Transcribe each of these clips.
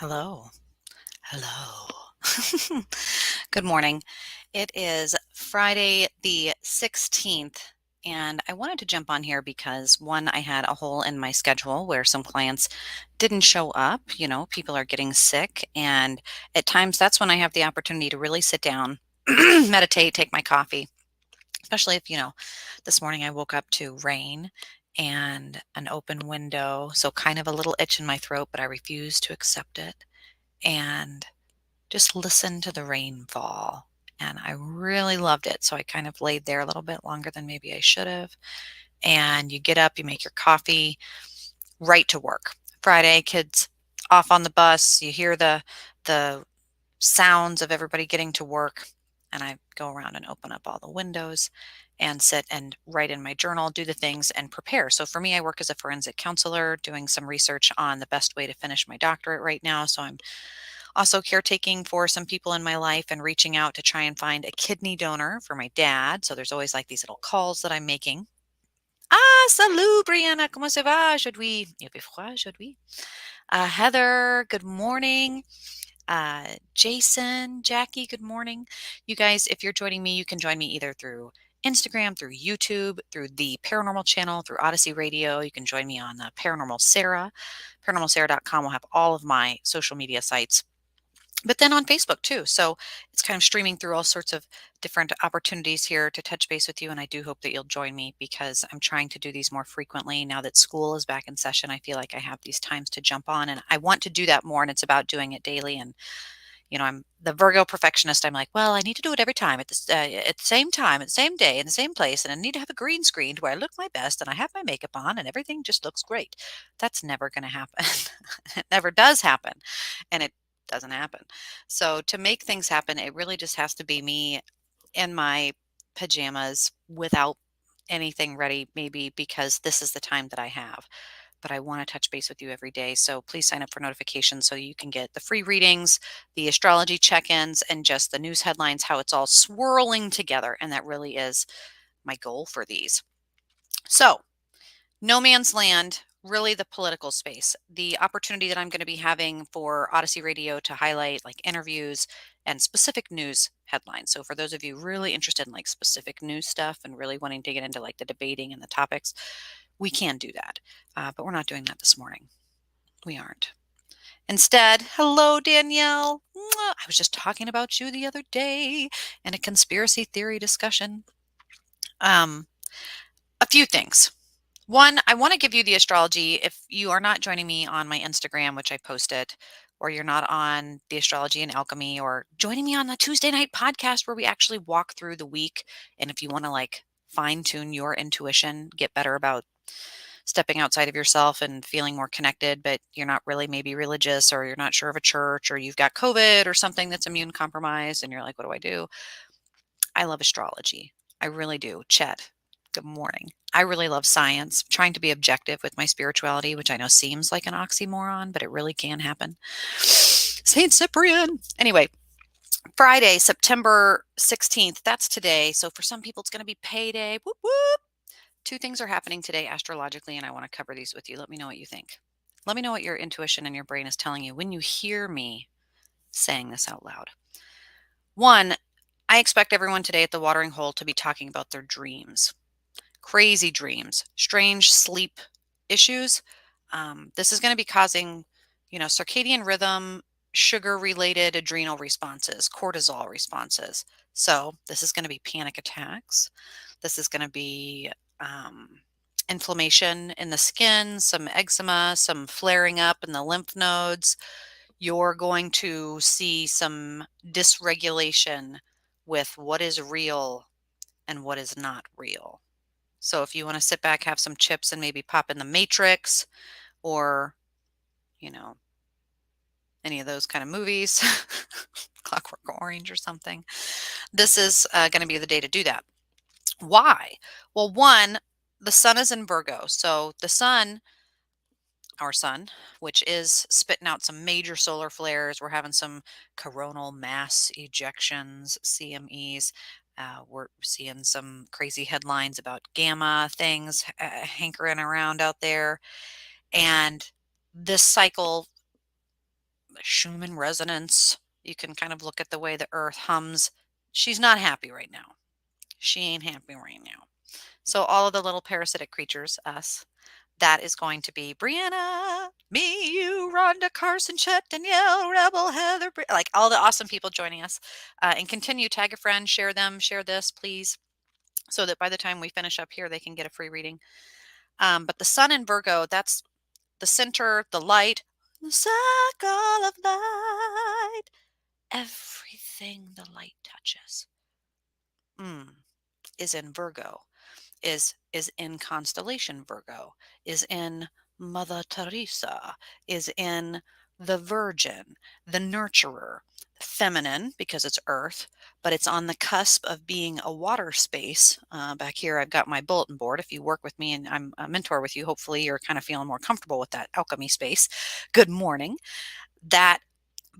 Hello. Hello. Good morning. It is Friday the 16th, and I wanted to jump on here because one, I had a hole in my schedule where some clients didn't show up. People are getting sick, and at times that's when I have the opportunity to really sit down, meditate, take my coffee, especially if, this morning I woke up to rain and an open window. So kind of a little itch in my throat, but I refuse to accept it and just listen to the rain fall. And I really loved it. So I kind of laid there a little bit longer than maybe I should have. And you get up, you make your coffee, right to work. Friday, kids off on the bus. You hear the sounds of everybody getting to work. And I go around and open up all the windows and sit and write in my journal, do the things and prepare. So for me, I work as a forensic counselor, doing some research on the best way to finish my doctorate right now. So I'm also caretaking for some people in my life and reaching out to try and find a kidney donor for my dad. So there's always like these little calls that I'm making. Ah, salut, Brianna. ¿Cómo se va? Aujourd'hui? Il fait froid aujourd'hui. Heather, good morning. Jason, Jackie, good morning. You guys, if you're joining me, you can join me either through Instagram, through YouTube, through the Paranormal channel, through Odyssey Radio. You can join me on Paranormal Sarah. ParanormalSarah.com will have all of my social media sites, but then on Facebook too. So it's kind of streaming through all sorts of different opportunities here to touch base with you. And I do hope that you'll join me because I'm trying to do these more frequently. Now that school is back in session, I feel like I have these times to jump on and I want to do that more. And it's about doing it daily. And, I'm the Virgo perfectionist. I'm like, well, I need to do it every time at the same time, at the same day, in the same place. And I need to have a green screen where I look my best and I have my makeup on and everything just looks great. That's never going to happen. It never does happen. And it doesn't happen. So to make things happen, it really just has to be me in my pajamas without anything ready, maybe because this is the time that I have. But I want to touch base with you every day. So please sign up for notifications so you can get the free readings, the astrology check ins, and just the news headlines, how it's all swirling together. And that really is my goal for these. So, no man's land, really the political space. The opportunity that I'm going to be having for Odyssey Radio to highlight like interviews and specific news headlines. So for those of you really interested in like specific news stuff and really wanting to get into like the debating and the topics, we can do that. But we're not doing that this morning. We aren't. Instead, hello, Danielle. Mwah. I was just talking about you the other day in a conspiracy theory discussion. A few things. One, I want to give you the astrology. If you are not joining me on my Instagram, which I posted, or you're not on the astrology and alchemy, or joining me on the Tuesday night podcast where we actually walk through the week. And if you want to like fine tune your intuition, get better about stepping outside of yourself and feeling more connected, but you're not really maybe religious, or you're not sure of a church, or you've got COVID or something that's immune compromised, and you're like, what do I do? I love astrology. I really do. Chet, good morning. I really love science, trying to be objective with my spirituality, which I know seems like an oxymoron, but it really can happen. Saint Cyprian. Anyway, Friday, September 16th, that's today. So for some people, it's going to be payday. Whoop, whoop. Two things are happening today astrologically, and I want to cover these with you. Let me know what you think. Let me know what your intuition and your brain is telling you when you hear me saying this out loud. One, I expect everyone today at the watering hole to be talking about their dreams, crazy dreams, strange sleep issues. This is going to be causing, circadian rhythm, sugar related adrenal responses, cortisol responses. So this is going to be panic attacks. This is going to be inflammation in the skin, some eczema, some flaring up in the lymph nodes. You're going to see some dysregulation with what is real and what is not real. So if you want to sit back, have some chips and maybe pop in the Matrix or, any of those kind of movies, Clockwork Orange or something, this is going to be the day to do that. Why? Well, one, the sun is in Virgo. So the sun, our sun, which is spitting out some major solar flares. We're having some coronal mass ejections, CMEs. We're seeing some crazy headlines about gamma things hankering around out there. And this cycle the Schumann resonance. You can kind of look at the way the earth hums. She's not happy right now. She ain't happy right now. So all of the little parasitic creatures, us, that is going to be Brianna, me, you, Rhonda, Carson, Chet, Danielle, Rebel, Heather, like all the awesome people joining us. And continue, tag a friend, share them, share this, please, so that by the time we finish up here, they can get a free reading. But the sun in Virgo, that's the center, the light, the circle of light, everything the light touches is in Virgo, is in constellation Virgo, is in Mother Teresa, is in the Virgin, the nurturer, feminine because it's earth, but it's on the cusp of being a water space. Back here, I've got my bulletin board. If you work with me and I'm a mentor with you, hopefully you're kind of feeling more comfortable with that alchemy space. Good morning. That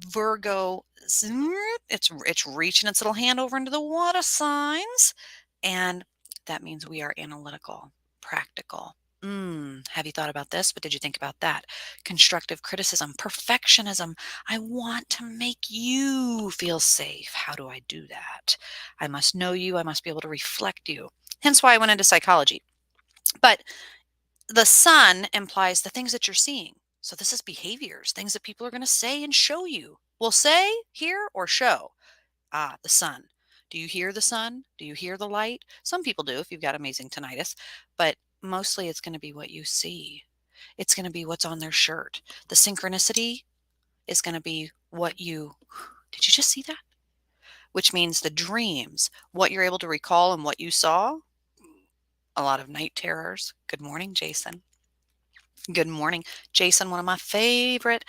Virgo, it's reaching its little hand over into the water signs, and that means we are analytical, practical. Have you thought about this? What did you think about that? Constructive criticism, perfectionism. I want to make you feel safe. How do I do that? I must know you. I must be able to reflect you. Hence why I went into psychology. But the sun implies the things that you're seeing. So this is behaviors, things that people are going to say and show you. Will say, hear, or show. The sun. Do you hear the sun? Do you hear the light? Some people do if you've got amazing tinnitus, but mostly it's going to be what you see. It's going to be what's on their shirt. The synchronicity is going to be what you, did you just see that? Which means the dreams, what you're able to recall and what you saw. A lot of night terrors. Good morning, Jason. Good morning, Jason, one of my favorite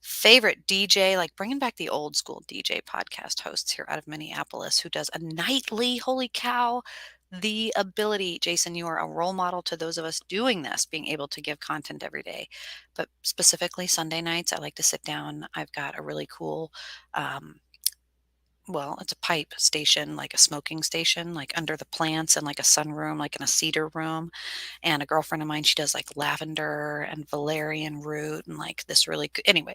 DJ, like bringing back the old school DJ podcast hosts here out of Minneapolis who does a nightly, holy cow, the ability, Jason, you are a role model to those of us doing this, being able to give content every day. But specifically Sunday nights, I like to sit down. I've got a really cool, well, it's a pipe station, like a smoking station, like under the plants and like a sunroom, like in a cedar room. And a girlfriend of mine, she does like lavender and valerian root and like this really anyway.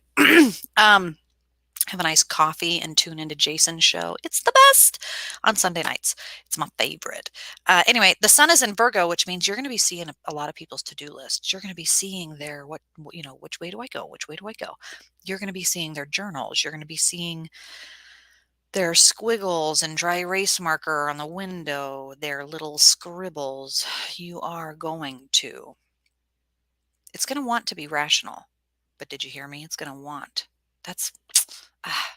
Have a nice coffee and tune into Jason's show. It's the best on Sunday nights. It's my favorite. Anyway, the sun is in Virgo, which means you're going to be seeing a lot of people's to-do lists. You're going to be seeing their which way do I go? Which way do I go? You're going to be seeing their journals. You're going to be seeing their squiggles and dry erase marker on the window, their little scribbles. You are going to. It's going to want to be rational. But did you hear me? It's going to want. That's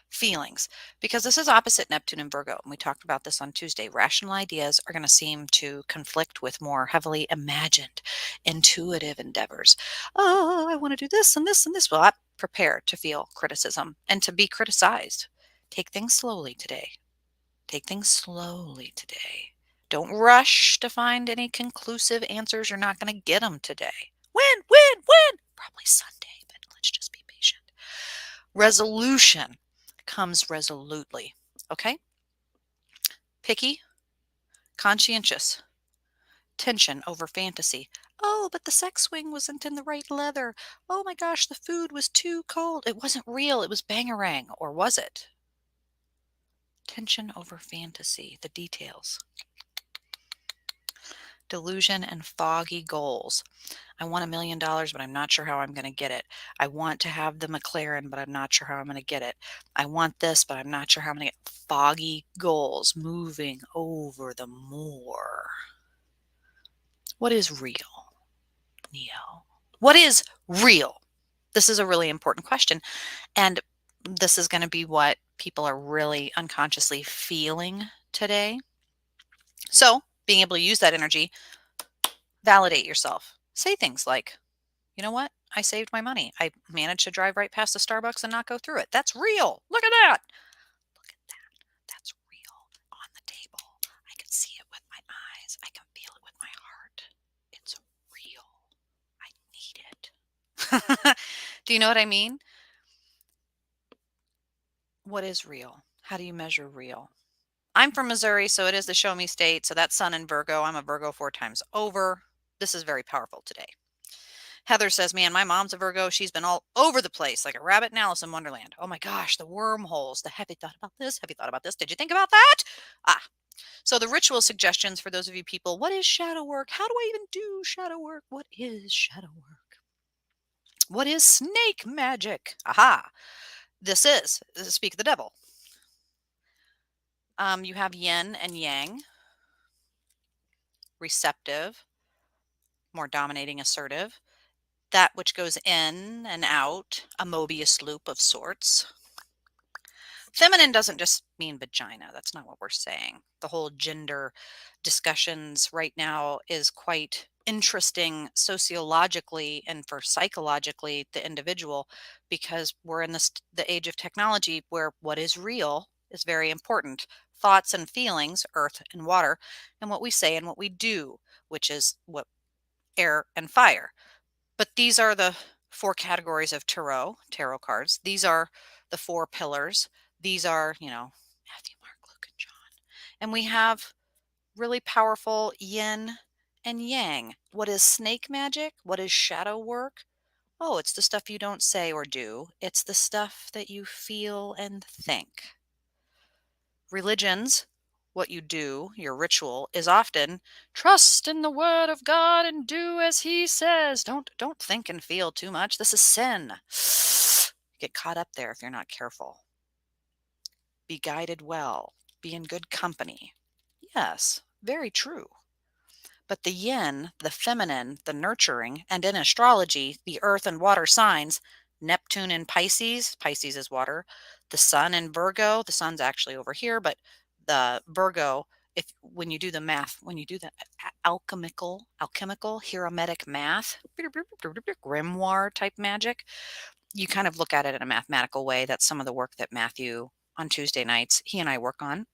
feelings. Because this is opposite Neptune and Virgo. And we talked about this on Tuesday. Rational ideas are going to seem to conflict with more heavily imagined, intuitive endeavors. Oh, I want to do this and this and this. Well, I'm prepared to feel criticism and to be criticized. Take things slowly today. Take things slowly today. Don't rush to find any conclusive answers. You're not going to get them today. When? Probably Sunday, but let's just be patient. Resolution comes resolutely. Okay? Picky, conscientious, tension over fantasy. Oh, but the sex swing wasn't in the right leather. Oh my gosh, the food was too cold. It wasn't real. It was bangarang. Or was it? Tension over fantasy, the details. Delusion and foggy goals. I want $1 million, but I'm not sure how I'm going to get it. I want to have the McLaren, but I'm not sure how I'm going to get it. I want this, but I'm not sure how I'm going to get foggy goals, moving over the moor. What is real, Neo? What is real? This is a really important question. And this is going to be what people are really unconsciously feeling today. So being able to use that energy, validate yourself. Say things like, you know what? I saved my money. I managed to drive right past the Starbucks and not go through it. That's real. Look at that. Look at that. That's real on the table. I can see it with my eyes. I can feel it with my heart. It's real. I need it. Do you know what I mean? What is real? How do you measure real? I'm from Missouri, so it is the show me state. So that's Sun in Virgo. I'm a Virgo 4 times over. This is very powerful today. Heather says, man, my mom's a Virgo. She's been all over the place like a rabbit in Alice in Wonderland. Oh my gosh, the wormholes. Have you thought about this? Have you thought about this? Did you think about that? Ah, so the ritual suggestions for those of you people, what is shadow work? How do I even do shadow work? What is shadow work? What is snake magic? Aha. This is speak of the devil. You have yin and yang, receptive, more dominating, assertive. That which goes in and out, a Mobius loop of sorts. Feminine doesn't just mean vagina. That's not what we're saying. The whole gender discussions right now is quite interesting sociologically and for psychologically the individual, because we're in the age of technology where what is real is very important. Thoughts and feelings, earth and water, and what we say and what we do, which is what air and fire. But these are the four categories of tarot cards. These are the four pillars. These are, Matthew, Mark, Luke, and John. And we have really powerful yin and yang. What is snake magic? What is shadow work? Oh, it's the stuff you don't say or do. It's the stuff that you feel and think. Religions, what you do, your ritual, is often trust in the word of God and do as he says. Don't think and feel too much. This is sin. Get caught up there if you're not careful. Be guided well. Be in good company. Yes, very true. But the yin, the feminine, the nurturing, and in astrology, the earth and water signs, Neptune in Pisces, Pisces is water, the sun in Virgo, the sun's actually over here, but the Virgo, when you do the math, when you do the alchemical, hermetic math, grimoire type magic, you kind of look at it in a mathematical way. That's some of the work that Matthew on Tuesday nights, he and I work on.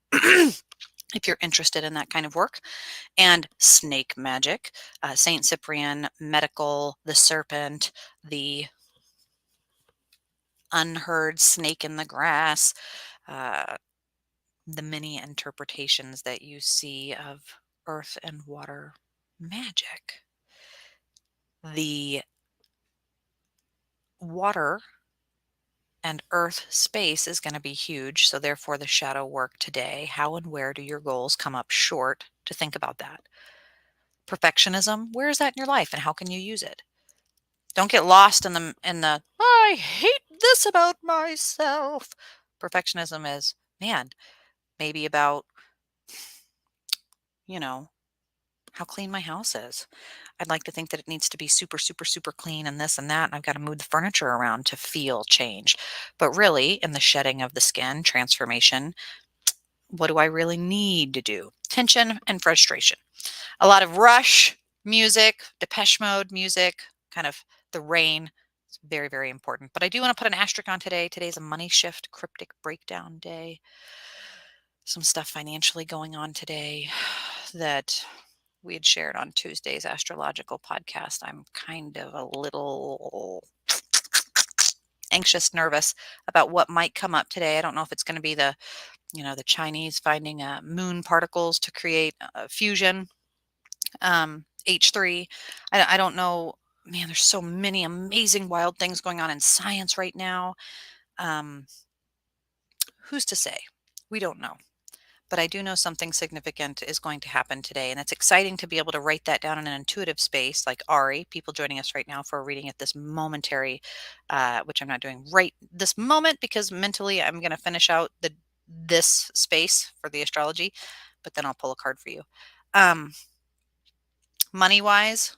If you're interested in that kind of work. And snake magic, Saint Cyprian, medical, the serpent, the unheard snake in the grass, the many interpretations that you see of earth and water magic. The water and earth space is going to be huge. So therefore the shadow work today, how and where do your goals come up short, to think about that. Perfectionism, where is that in your life and how can you use it? Don't get lost in the I hate this about myself. Perfectionism is, man, maybe about, how clean my house is. I'd like to think that it needs to be super, super, super clean and this and that. And I've got to move the furniture around to feel change. But really, in the shedding of the skin, transformation, what do I really need to do? Tension and frustration. A lot of Rush music, Depeche Mode music, kind of the rain. It's very, very important. But I do want to put an asterisk on today. Today's a money shift, cryptic breakdown day. Some stuff financially going on today that we had shared on Tuesday's astrological podcast. I'm kind of a little anxious, nervous about what might come up today. I don't know if it's going to be the Chinese finding moon particles to create fusion, H3. I don't know. Man, there's so many amazing wild things going on in science right now. Who's to say? We don't know. But I do know something significant is going to happen today. And it's exciting to be able to write that down in an intuitive space like Ari, people joining us right now for a reading at this momentary, which I'm not doing right this moment because mentally I'm going to finish out this space for the astrology, but then I'll pull a card for you. Money wise,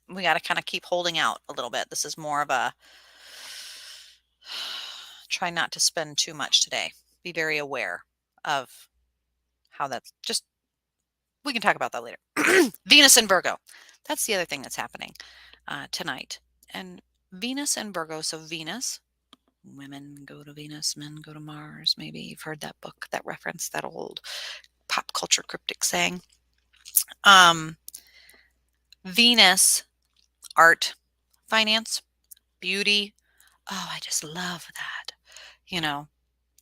we got to kind of keep holding out a little bit. This is more of a try not to spend too much today. Be very aware of how that's just, we can talk about that later. Venus and Virgo. That's the other thing that's happening tonight. And Venus and Virgo. So Venus, women go to Venus, men go to Mars. Maybe you've heard that book, that reference, that old pop culture cryptic saying. Venus, art, finance, beauty. Oh, I just love that,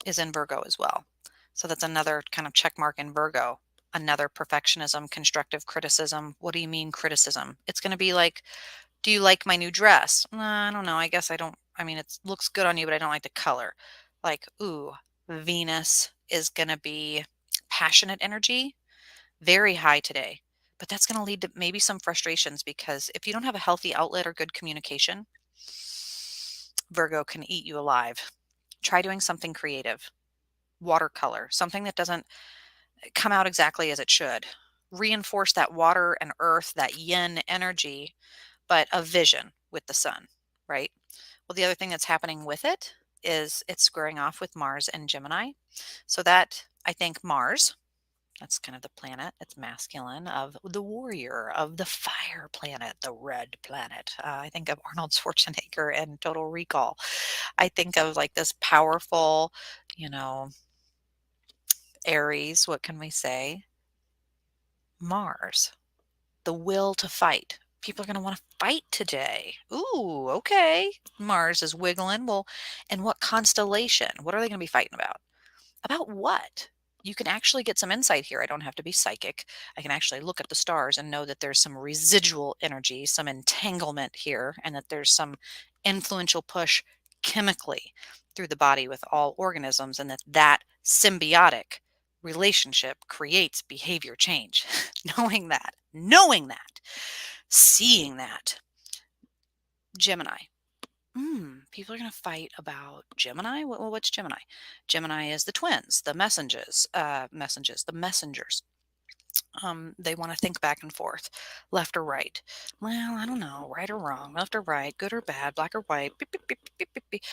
is in Virgo as well. So that's another kind of check mark in Virgo. another perfectionism, constructive criticism. What do you mean criticism? It's going to be like, do you like my new dress? I don't know. I guess I don't. I mean, it looks good on you, but I don't like the color. Like, ooh, Venus is going to be passionate energy, very high today. But that's going to lead to maybe some frustrations because if you don't have a healthy outlet or good communication, Virgo can eat you alive. Try doing something creative, watercolor, something that doesn't come out exactly as it should. Reinforce that water and earth, that yin energy, but a vision with the sun, right? Well, the other thing that's happening with it is it's squaring off with Mars and Gemini. So that I think Mars, that's kind of the planet, it's masculine of the warrior, of the fire planet, the red planet. I think of Arnold Schwarzenegger and Total Recall. I think of like this powerful, you know, Aries, what can we say? Mars, the will to fight. People are going to want to fight today. Ooh, okay. Mars is wiggling. Well, and what constellation? What are they going to be fighting about? About what? You can actually get some insight here. I don't have to be psychic. I can actually look at the stars and know that there's some residual energy, some entanglement here, and that there's some influential push chemically through the body with all organisms, and that symbiotic relationship creates behavior change. knowing that, seeing that. Gemini. People are going to fight about Gemini. Well, what's Gemini? Gemini is the twins, the the messengers. They want to think back and forth, left or right. Well, I don't know, right or wrong, left or right, good or bad, black or white. Beep, beep, beep, beep, beep, beep.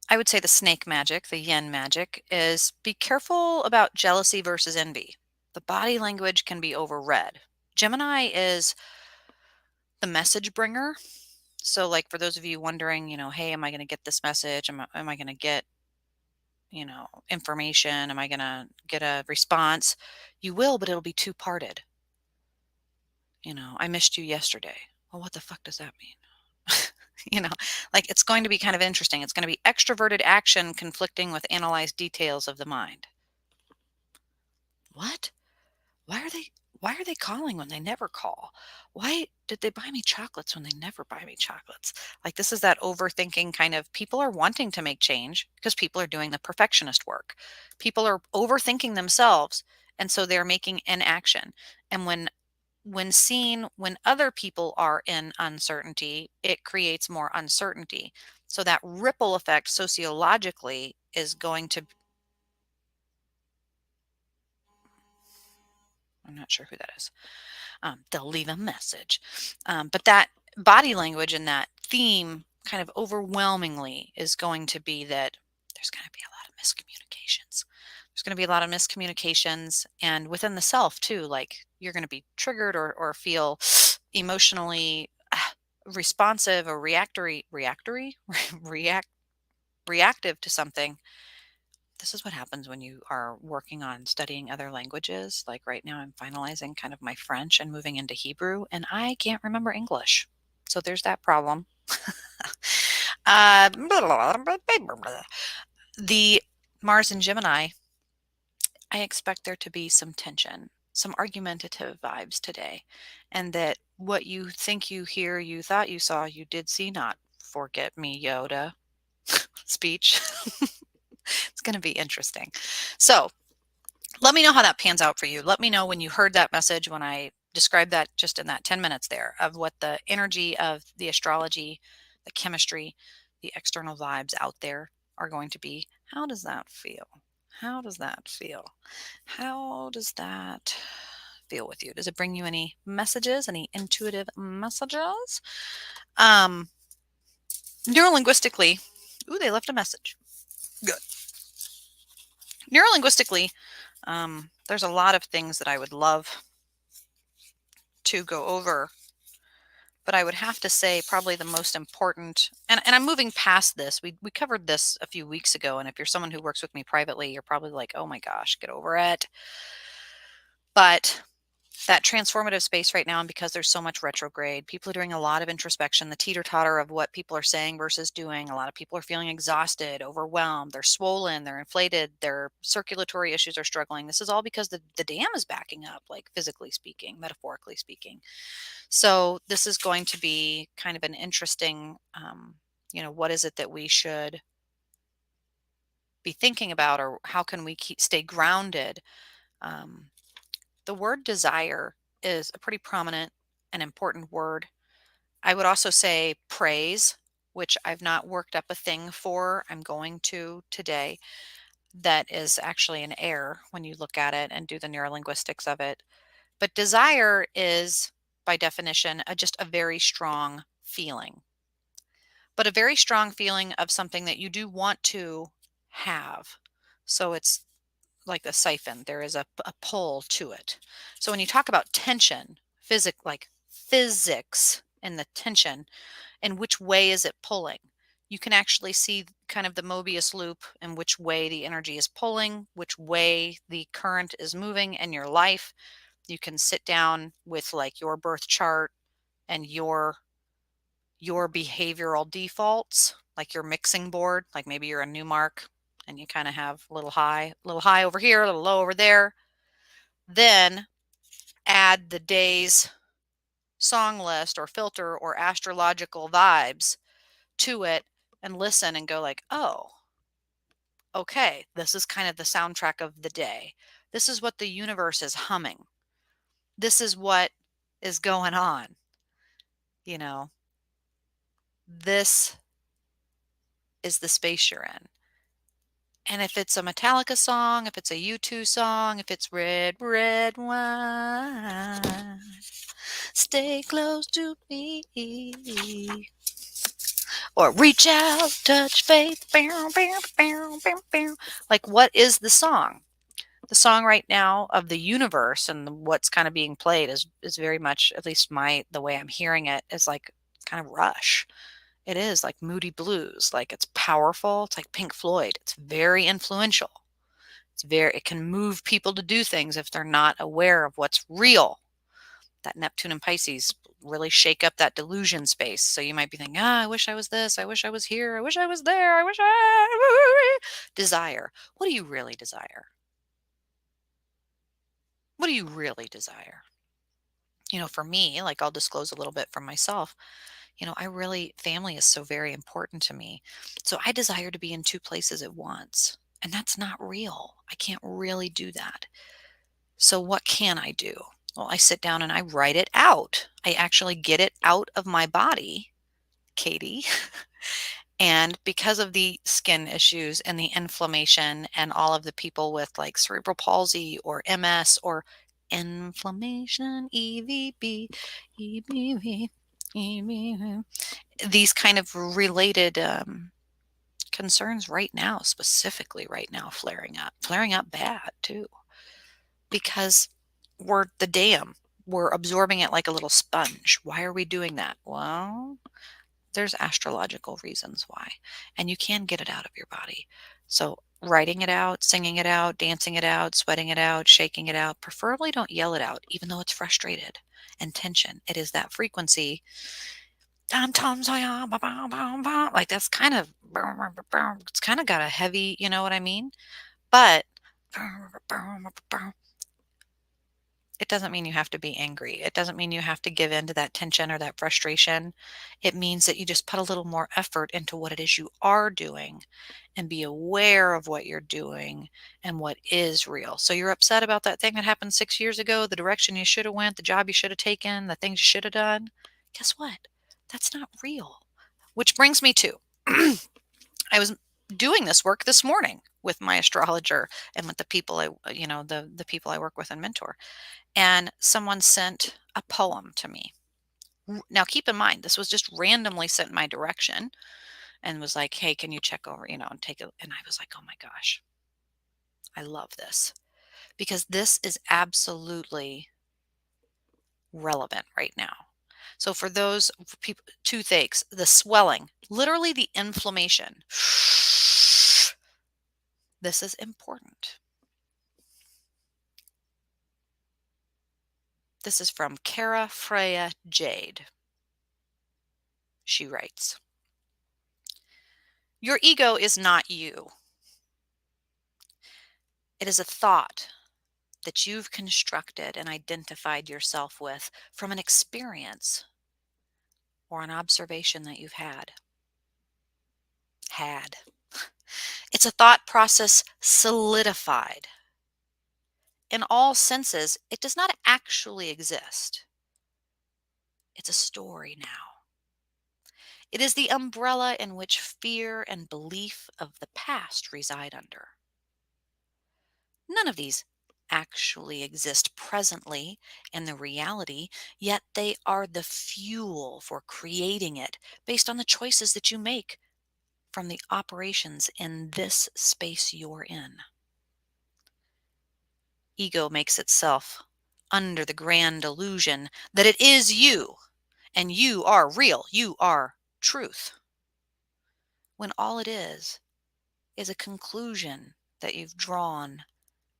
I would say the snake magic, the yin magic, is be careful about jealousy versus envy. The body language can be overread. Gemini is the message bringer. So, like, for those of you wondering, hey, am I going to get this message? Am I going to get, information? Am I going to get a response? You will, but it'll be two parted. I missed you yesterday. Well, what the fuck does that mean? you know, like it's going to be kind of interesting. It's going to be extroverted action conflicting with analyzed details of the mind. What? Why are they why are they calling when they never call? Why did they buy me chocolates when they never buy me chocolates? Like this is that overthinking kind of people are wanting to make change because people are doing the perfectionist work. People are overthinking themselves and so they're making inaction. And when other people are in uncertainty, it creates more uncertainty. So that ripple effect sociologically is going to I'm not sure who that is. They'll leave a message. But that body language and that theme kind of overwhelmingly is going to be that there's going to be a lot of miscommunications. There's going to be a lot of miscommunications and within the self too. Like you're going to be triggered or feel emotionally responsive or reactive to something. This is what happens when you are working on studying other languages. Like right now, I'm finalizing kind of my French and moving into Hebrew, and I can't remember English. So there's that problem. The Mars and Gemini, I expect there to be some tension, some argumentative vibes today, and that what you think you hear, you thought you saw, you did see not. Forget me, Yoda speech. It's going to be interesting. So let me know how that pans out for you. Let me know when you heard that message, when I described that just in that 10 minutes there of what the energy of the astrology, the chemistry, the external vibes out there are going to be. How does that feel? How does that feel? How does that feel with you? Does it bring you any messages, any intuitive messages? Neurolinguistically, ooh, they left a message. Good. Neurolinguistically, there's a lot of things that I would love to go over, but I would have to say probably the most important, and I'm moving past this. We covered this a few weeks ago, and if you're someone who works with me privately, you're probably like, oh my gosh, get over it. But that transformative space right now, and because there's so much retrograde, people are doing a lot of introspection, the teeter-totter of what people are saying versus doing. A lot of people are feeling exhausted, overwhelmed, they're swollen, they're inflated, their circulatory issues are struggling. This is all because the dam is backing up, like physically speaking, metaphorically speaking. So this is going to be kind of an interesting, what is it that we should be thinking about, or how can we stay grounded? Um, the word desire is a pretty prominent and important word. I would also say praise, which I've not worked up a thing for. I'm going to today. That is actually an error when you look at it and do the neurolinguistics of it. But desire is, by definition, just a very strong feeling, but a very strong feeling of something that you do want to have. So it's like a siphon. There is a pull to it. So when you talk about tension, physics and the tension, and which way is it pulling? You can actually see kind of the Mobius loop and which way the energy is pulling, which way the current is moving in your life. You can sit down with like your birth chart and your behavioral defaults, like your mixing board, like maybe you're a new mark and you kind of have a little high over here, a little low over there. Then add the day's song list or filter or astrological vibes to it and listen and go like, oh, okay, this is kind of the soundtrack of the day. This is what the universe is humming. This is what is going on. You know, this is the space you're in. And if it's a Metallica song, if it's a U2 song, if it's Red, Red Wine, stay close to me. Or reach out, touch faith. Bow, bow, bow, bow, bow. Like, what is the song? The song right now of the universe and what's kind of being played is very much, at least the way I'm hearing it, is like kind of Rush. It is like moody blues, like it's powerful. It's like Pink Floyd. It's very influential. It can move people to do things if they're not aware of what's real. That Neptune and Pisces really shake up that delusion space. So you might be thinking, I wish I was this. I wish I was here. I wish I was there. I wish I desire. What do you really desire? What do you really desire? For me, like I'll disclose a little bit from myself. Family is so very important to me. So I desire to be in two places at once. And that's not real. I can't really do that. So what can I do? Well, I sit down and I write it out. I actually get it out of my body, Katie. And because of the skin issues and the inflammation and all of the people with like cerebral palsy or MS or inflammation, EVB, EBV, EBV, these kind of related concerns right now, specifically right now, flaring up bad too, because we're the dam. We're absorbing it like a little sponge. Why are we doing that? Well, there's astrological reasons why, and you can get it out of your body. So writing it out, singing it out, dancing it out, sweating it out, shaking it out. Preferably don't yell it out, even though it's frustrated and tension. It is that frequency. Like that's kind of, it's kind of got a heavy, you know what I mean? But it doesn't mean you have to be angry. It doesn't mean you have to give in to that tension or that frustration. It means that you just put a little more effort into what it is you are doing and be aware of what you're doing and what is real. So you're upset about that thing that happened 6 years ago, the direction you should have went, the job you should have taken, the things you should have done. Guess what? That's not real. Which brings me to I was doing this work this morning with my astrologer and with the people the people I work with and mentor, and someone sent a poem to me. Now, keep in mind, this was just randomly sent in my direction and was like, hey, can you check over, and take it? And I was like, oh my gosh, I love this because this is absolutely relevant right now. So, for those people, toothaches, the swelling, literally the inflammation, this is important. This is from Cara Freya Jade. She writes, "Your ego is not you. It is a thought that you've constructed and identified yourself with from an experience or an observation that you've had. Had. It's a thought process solidified. In all senses, it does not actually exist. It's a story now. It is the umbrella in which fear and belief of the past reside under. None of these actually exist presently in the reality, yet they are the fuel for creating it based on the choices that you make from the operations in this space you're in. Ego makes itself under the grand illusion that it is you and you are real, you are truth, when all it is a conclusion that you've drawn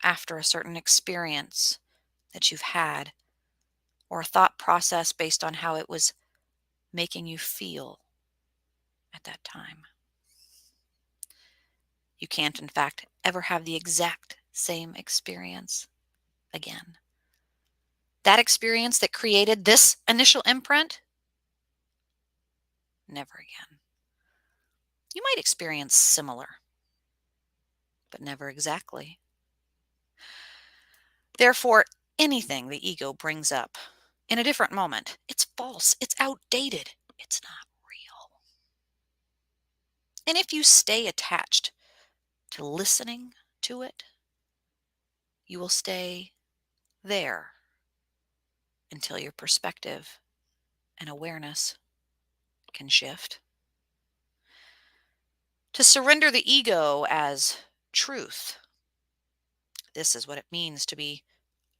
after a certain experience that you've had, or a thought process based on how it was making you feel at that time. You can't, in fact, ever have the exact same experience again. That experience that created this initial imprint, never again. You might experience similar, but never exactly. Therefore, anything the ego brings up in a different moment, it's false, it's outdated, it's not real. And if you stay attached to listening to it, you will stay there until your perspective and awareness can shift. To surrender the ego as truth, this is what it means to be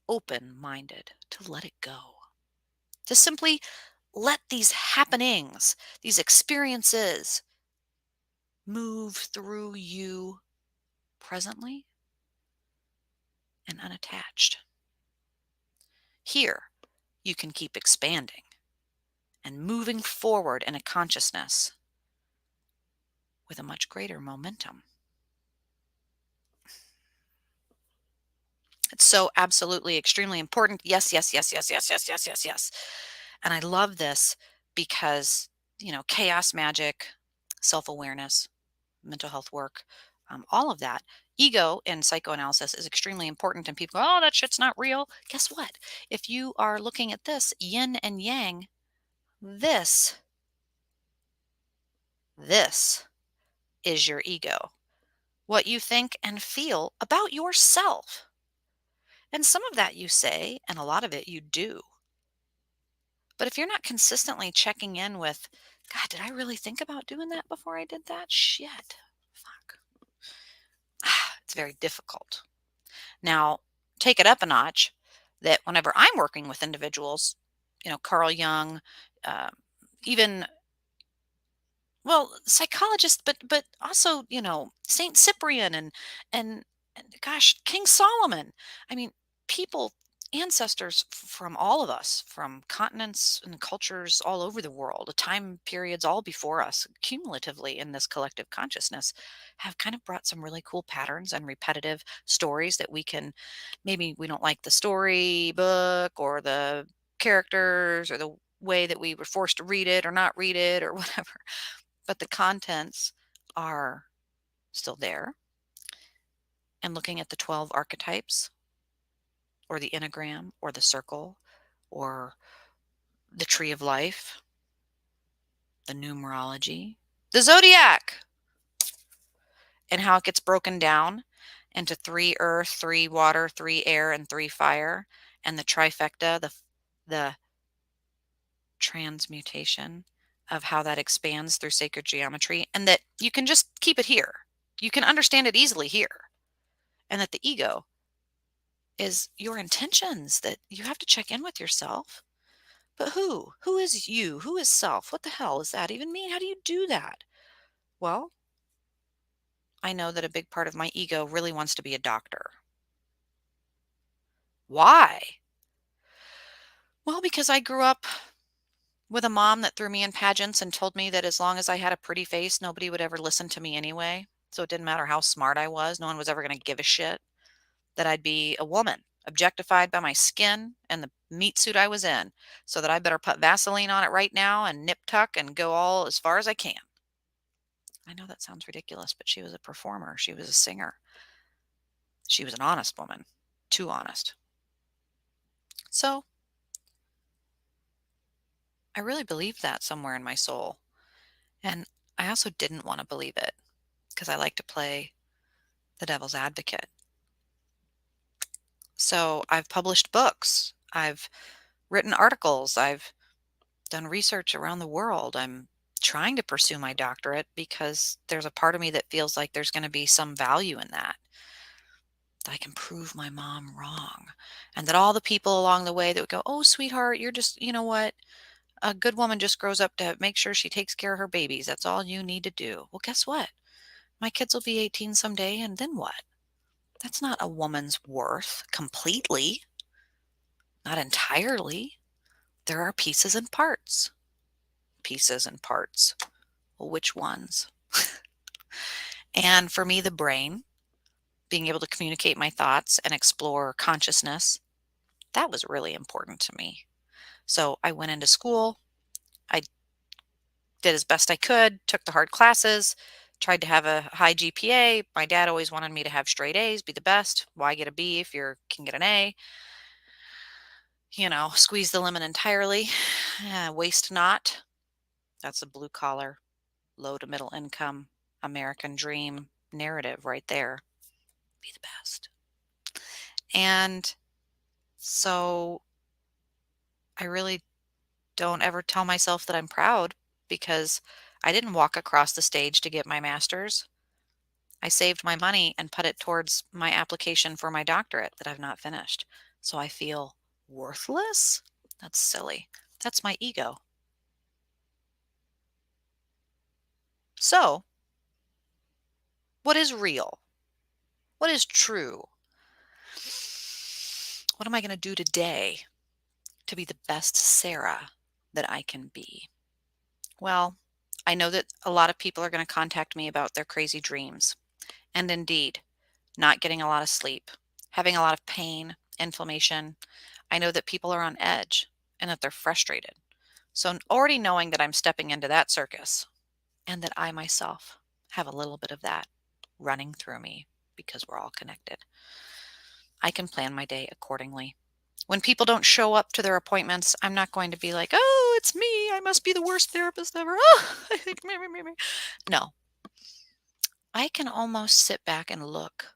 open minded, to let it go, to simply let these happenings, these experiences move through you presently and unattached. Here, you can keep expanding and moving forward in a consciousness with a much greater momentum. It's so absolutely extremely important. Yes, yes, yes, yes, yes, yes, yes, yes, yes. And I love this because, chaos magic, self awareness, mental health work, all of that. Ego in psychoanalysis is extremely important, and people go, oh, that shit's not real. Guess what? If you are looking at this yin and yang, this, this is your ego. What you think and feel about yourself. And some of that you say, and a lot of it you do. But if you're not consistently checking in with, God, did I really think about doing that before I did that? Shit. Fuck. It's very difficult. Now, take it up a notch that whenever I'm working with individuals, Carl Jung, uh, even, well, psychologists, but also, Saint Cyprian and gosh, King Solomon. I mean, people, ancestors from all of us, from continents and cultures all over the world, time periods all before us, cumulatively in this collective consciousness, have kind of brought some really cool patterns and repetitive stories that we can, maybe we don't like the story book or the characters or the way that we were forced to read it or not read it or whatever, but the contents are still there. And looking at the 12 archetypes or the enneagram or the circle or the tree of life, the numerology, the zodiac, and how it gets broken down into 3 earth, 3 water, 3 air, and 3 fire, and the trifecta, the transmutation of how that expands through sacred geometry, and that you can just keep it here. You can understand it easily here. And that the ego is your intentions, that you have to check in with yourself. But who? Who is you? Who is self? What the hell does that even mean? How do you do that? Well, I know that a big part of my ego really wants to be a doctor. Why? Well, because I grew up with a mom that threw me in pageants and told me that as long as I had a pretty face, nobody would ever listen to me anyway. So it didn't matter how smart I was. No one was ever going to give a shit that I'd be a woman, objectified by my skin and the meat suit I was in. So that I better put Vaseline on it right now and nip tuck and go all as far as I can. I know that sounds ridiculous, but she was a performer. She was a singer. She was an honest woman, too honest. So I really believed that somewhere in my soul. And I also didn't want to believe it because I like to play the devil's advocate. So I've published books, I've written articles, I've done research around the world. I'm trying to pursue my doctorate because there's a part of me that feels like there's going to be some value in that. That I can prove my mom wrong. And that all the people along the way that would go, "Oh, sweetheart, you're just, you know what? A good woman just grows up to make sure she takes care of her babies. That's all you need to do." Well, guess what? My kids will be 18 someday, and then what? That's not a woman's worth completely, not entirely. There are pieces and parts. Pieces and parts. Well, which ones? And for me, the brain, being able to communicate my thoughts and explore consciousness, that was really important to me. So I went into school. I did as best I could, took the hard classes, tried to have a high GPA. My dad always wanted me to have straight A's, be the best. Why get a B if you can get an A? Squeeze the lemon entirely. Waste not. That's a blue collar, low to middle income American dream narrative right there. Be the best. And so I really don't ever tell myself that I'm proud because I didn't walk across the stage to get my master's. I saved my money and put it towards my application for my doctorate that I've not finished. So I feel worthless? That's silly. That's my ego. So, what is real? What is true? What am I going to do today to be the best Sarah that I can be? Well, I know that a lot of people are going to contact me about their crazy dreams. And indeed, not getting a lot of sleep, having a lot of pain, inflammation. I know that people are on edge and that they're frustrated. So, already knowing that I'm stepping into that circus and that I myself have a little bit of that running through me because we're all connected, I can plan my day accordingly. When people don't show up to their appointments, I'm not going to be like, "Oh, it's me. I must be the worst therapist ever." Oh, I think me. No, I can almost sit back and look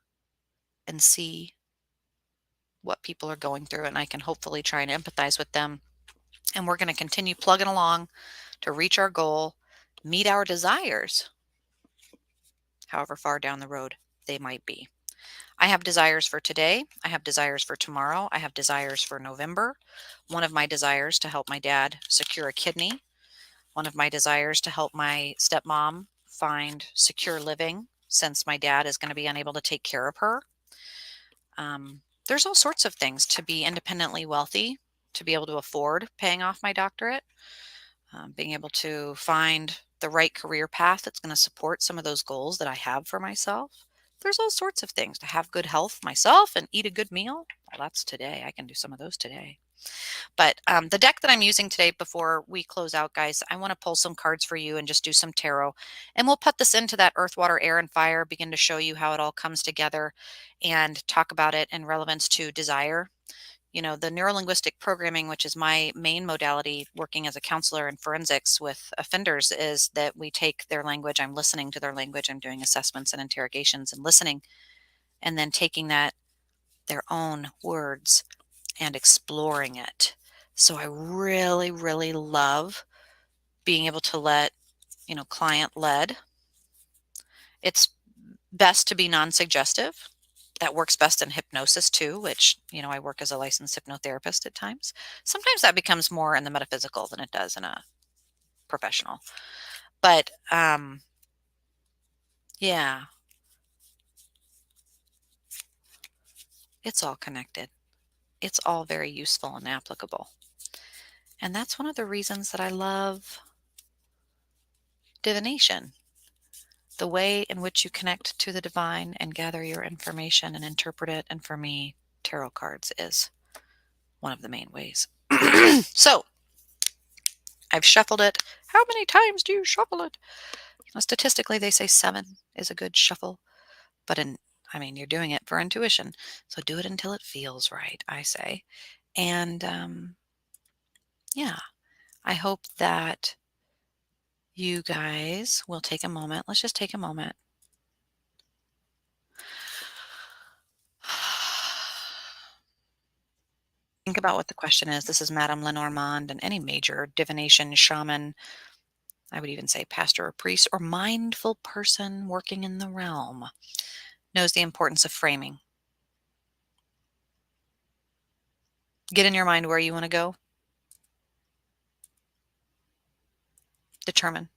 and see what people are going through, and I can hopefully try and empathize with them. And we're going to continue plugging along to reach our goal, meet our desires, however far down the road they might be. I have desires for today. I have desires for tomorrow. I have desires for November. One of my desires to help my dad secure a kidney. One of my desires to help my stepmom find secure living since my dad is going to be unable to take care of her. There's all sorts of things to be independently wealthy, to be able to afford paying off my doctorate, being able to find the right career path that's going to support some of those goals that I have for myself. There's all sorts of things to have good health myself and eat a good meal. Well, that's today. I can do some of those today. But the deck that I'm using today before we close out, guys, I want to pull some cards for you and just do some tarot. And we'll put this into that earth, water, air, and fire, begin to show you how it all comes together and talk about it in relevance to desire. The neurolinguistic programming, which is my main modality working as a counselor in forensics with offenders, is that we take their language. I'm listening to their language. I'm doing assessments and interrogations and listening, and then taking that, their own words, and exploring it. So I really, really love being able to let, client led. It's best to be non-suggestive. That works best in hypnosis too, which, I work as a licensed hypnotherapist at times. Sometimes that becomes more in the metaphysical than it does in a professional. But yeah, it's all connected. It's all very useful and applicable. And that's one of the reasons that I love divination. The way in which you connect to the divine and gather your information and interpret it. And for me, tarot cards is one of the main ways. So I've shuffled it. How many times do you shuffle it? Statistically, they say 7 is a good shuffle. But you're doing it for intuition. So do it until it feels right, I say. And yeah, I hope that you guys will take a moment. Let's just take a moment. Think about what the question is. This is Madame Lenormand, and any major divination, shaman, I would even say pastor or priest, or mindful person working in the realm knows the importance of framing. Get in your mind where you want to go. Determine.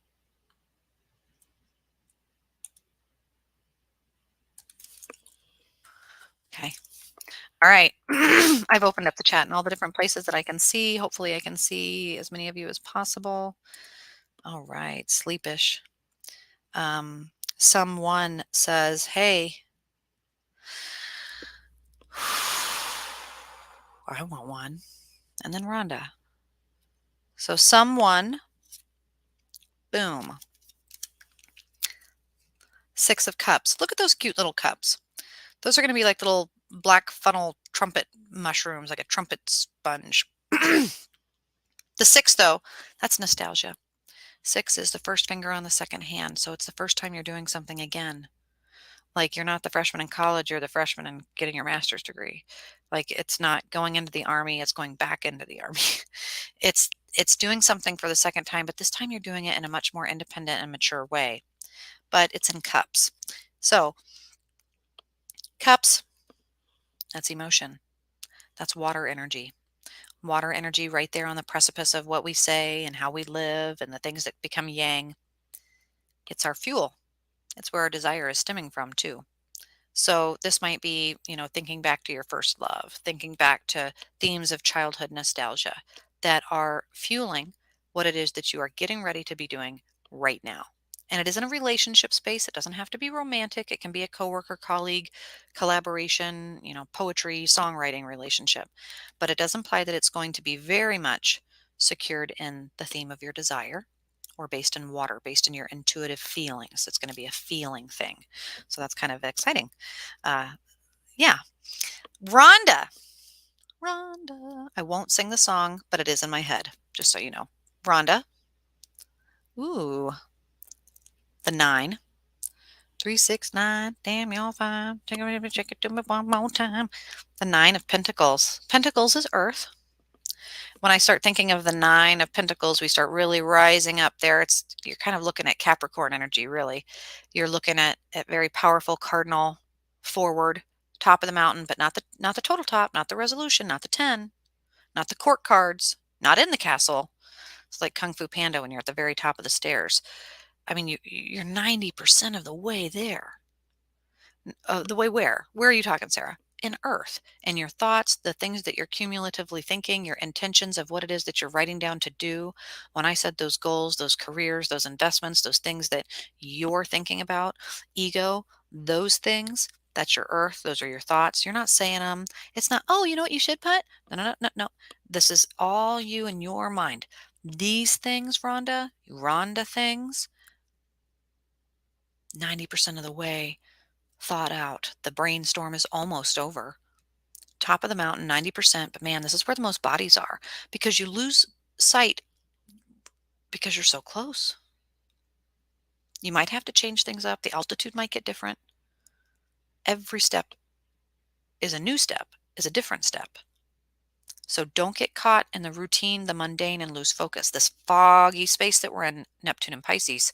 Okay. All right. I've opened up the chat in all the different places that I can see. Hopefully, I can see as many of you as possible. All right. Sleepish. Someone says, hey, I want one. And then Rhonda. So, someone, boom. 6 of Cups. Look at those cute little cups. Those are going to be like little black funnel trumpet mushrooms, like a trumpet sponge. The 6, though, that's nostalgia. 6 is the first finger on the second hand. So it's the first time you're doing something again. Like you're not the freshman in college, you're the freshman in getting your master's degree. Like it's not going into the army, it's going back into the army. It's doing something for the second time, but this time you're doing it in a much more independent and mature way. But it's in cups. So cups, that's emotion. That's water energy. Water energy right there on the precipice of what we say and how we live and the things that become yang. It's our fuel. It's where our desire is stemming from too. So this might be, thinking back to your first love, thinking back to themes of childhood nostalgia that are fueling what it is that you are getting ready to be doing right now. And it is in a relationship space. It doesn't have to be romantic. It can be a coworker, colleague, collaboration, poetry, songwriting relationship. But it does imply that it's going to be very much secured in the theme of your desire or based in water, based in your intuitive feelings. It's going to be a feeling thing. So that's kind of exciting. Uh, yeah. Rhonda. Rhonda. I won't sing the song, but it is in my head, just so you know. Rhonda. Ooh. The 9. 369. Damn, y'all fine. Check it to me one more time. The 9 of Pentacles. Pentacles is earth. When I start thinking of the 9 of Pentacles, we start really rising up there. You're kind of looking at Capricorn energy, really. You're looking at very powerful cardinal forward, top of the mountain, but not the total top, not the resolution, not the 10, not the court cards, not in the castle. It's like Kung Fu Panda when you're at the very top of the stairs. You're 90% of the way there. The way where? Where are you talking, Sarah? In earth, in your thoughts, the things that you're cumulatively thinking, your intentions of what it is that you're writing down to do. When I said those goals, those careers, those investments, those things that you're thinking about, ego, those things, that's your earth. Those are your thoughts. You're not saying them. It's not, oh, you know what you should put? No, no, no, no, no. This is all you in your mind. These things, Rhonda things, 90% of the way thought out. The brainstorm is almost over. Top of the mountain, 90%. But man, this is where the most bodies are because you lose sight because you're so close. You might have to change things up. The altitude might get different. Every step is a new step, is a different step. So don't get caught in the routine, the mundane, and lose focus. This foggy space that we're in, Neptune and Pisces,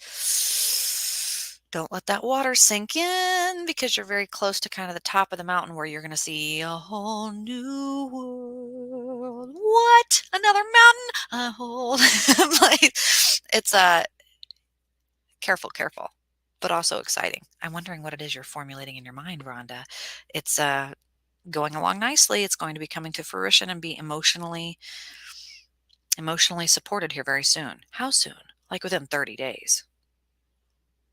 don't let that water sink in because you're very close to kind of the top of the mountain where you're going to see a whole new world. What? Another mountain? A whole place. It's careful, but also exciting. I'm wondering what it is you're formulating in your mind, Rhonda. It's going along nicely. It's going to be coming to fruition and be emotionally Emotionally supported here very soon. How soon? Like within 30 days.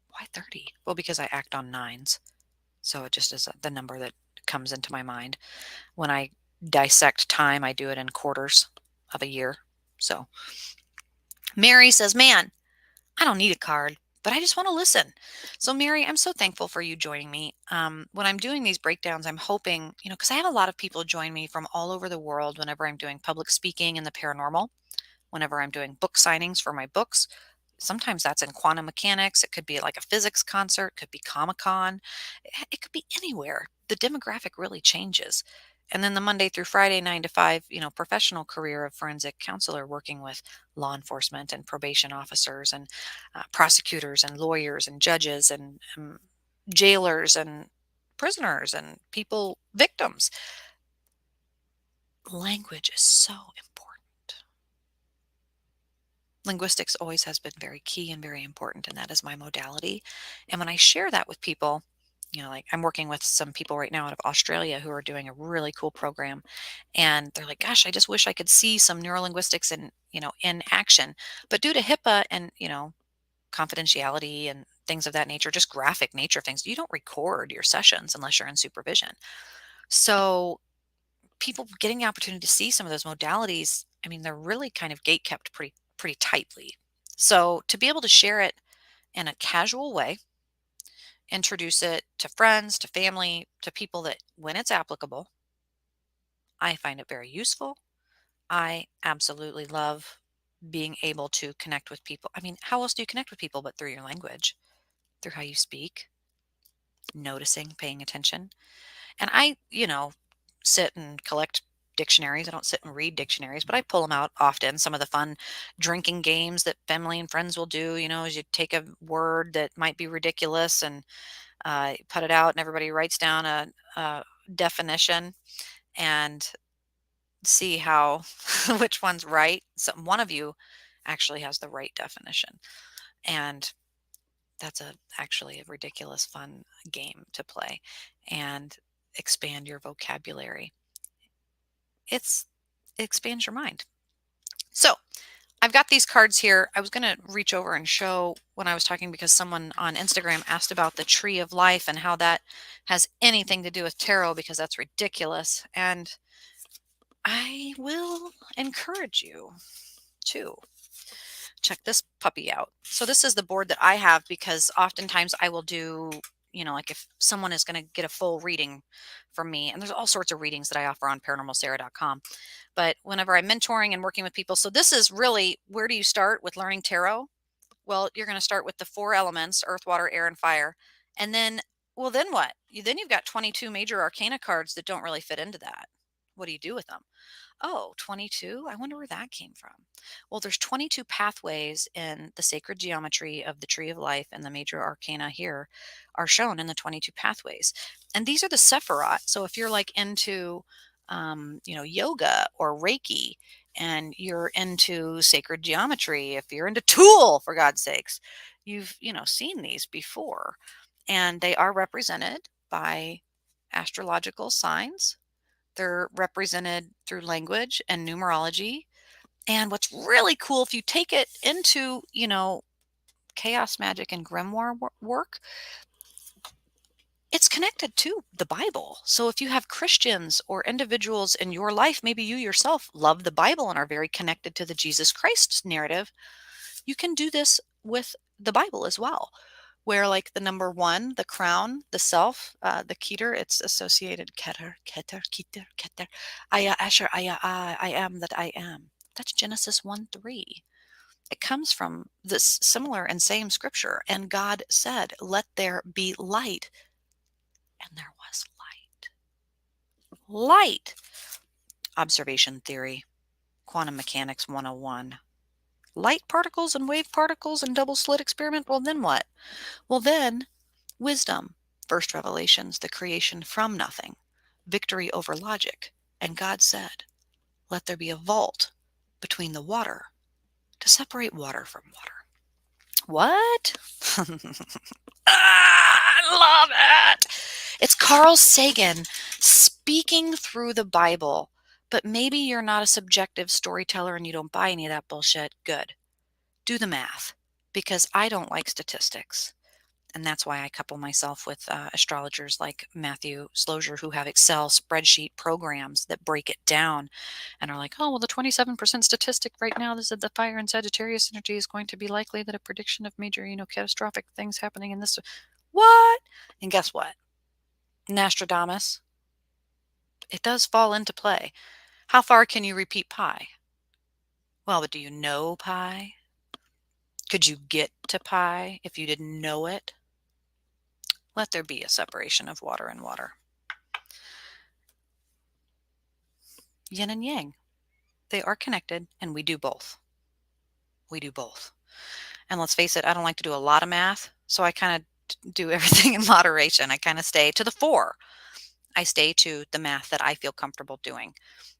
Why 30? Well, because I act on nines. So it just is the number that comes into my mind. When I dissect time, I do it in quarters of a year. So Mary says, man, I don't need a card, but I just want to listen. So, Mary, I'm so thankful for you joining me. When I'm doing these breakdowns, I'm hoping, because I have a lot of people join me from all over the world whenever I'm doing public speaking in the paranormal, whenever I'm doing book signings for my books. Sometimes that's in quantum mechanics. It could be like a physics concert, could be Comic Con. It could be anywhere. The demographic really changes. And then the Monday through Friday, 9 to 5, professional career of forensic counselor working with law enforcement and probation officers and prosecutors and lawyers and judges and jailers and prisoners and people, victims. Language is so important. Linguistics always has been very key and very important, and that is my modality. And when I share that with people, like I'm working with some people right now out of Australia who are doing a really cool program, and they're like, "Gosh, I just wish I could see some neurolinguistics in action." But due to HIPAA and confidentiality and things of that nature, just graphic nature of things, you don't record your sessions unless you're in supervision. So people getting the opportunity to see some of those modalities, I mean, they're really kind of gate kept pretty tightly. So to be able to share it in a casual way, introduce it to friends, to family, to people that when it's applicable, I find it very useful. I absolutely love being able to connect with people. I mean, how else do you connect with people but through your language, through how you speak, noticing, paying attention? And I, sit and collect dictionaries. I don't sit and read dictionaries, but I pull them out often. Some of the fun drinking games that family and friends will do, is you take a word that might be ridiculous and put it out, and everybody writes down a definition and see how which one's right. So one of you actually has the right definition, and that's actually a ridiculous fun game to play and expand your vocabulary. It expands your mind. So I've got these cards here. I was going to reach over and show when I was talking because someone on Instagram asked about the tree of life and how that has anything to do with tarot, because that's ridiculous. And I will encourage you to check this puppy out. So this is the board that I have because oftentimes I will do, like if someone is going to get a full reading from me, and there's all sorts of readings that I offer on paranormalsarah.com. But whenever I'm mentoring and working with people, so this is really, where do you start with learning tarot? Well, you're going to start with the four elements: earth, water, air, and fire. And then, well, then what? Then you've got 22 major arcana cards that don't really fit into that. What do you do with them? Oh, 22? I wonder where that came from. Well, there's 22 pathways in the sacred geometry of the tree of life, and the major arcana here are shown in the 22 pathways. And these are the Sephiroth. So if you're like into, yoga or Reiki, and you're into sacred geometry, if you're into Tool, for God's sakes, you've, seen these before. And they are represented by astrological signs. They're represented through language and numerology. And what's really cool, if you take it into, chaos magic and grimoire work, it's connected to the Bible. So if you have Christians or individuals in your life, maybe you yourself love the Bible and are very connected to the Jesus Christ narrative, you can do this with the Bible as well, where like the number one, the crown, the self, the keter, it's associated keter, aya asher, aya I am that I am. That's Genesis 1:3. It comes from this similar and same scripture. And God said, let there be light. And there was light. Light. Observation theory, quantum mechanics 101. Light particles and wave particles and double slit experiment. Well, then what? Well, then wisdom, first revelations, the creation from nothing, victory over logic. And God said, let there be a vault between the water to separate water from water. What? I love it. It's Carl Sagan speaking through the Bible, But maybe you're not a subjective storyteller and you don't buy any of that bullshit. Good. Do the math, because I don't like statistics. And that's why I couple myself with astrologers like Matthew Slozier, who have Excel spreadsheet programs that break it down and are like, oh, well, the 27% statistic right now, this is the fire in Sagittarius energy is going to be likely that a prediction of major, catastrophic things happening in this. What? And guess what? Nostradamus, it does fall into play. How far can you repeat pi? Well, but do you know pi? Could you get to pi if you didn't know it? Let there be a separation of water and water. Yin and yang. They are connected, and we do both. We do both. And let's face it, I don't like to do a lot of math, so I kind of do everything in moderation. I kind of stay to the four. I stay to the math that I feel comfortable doing.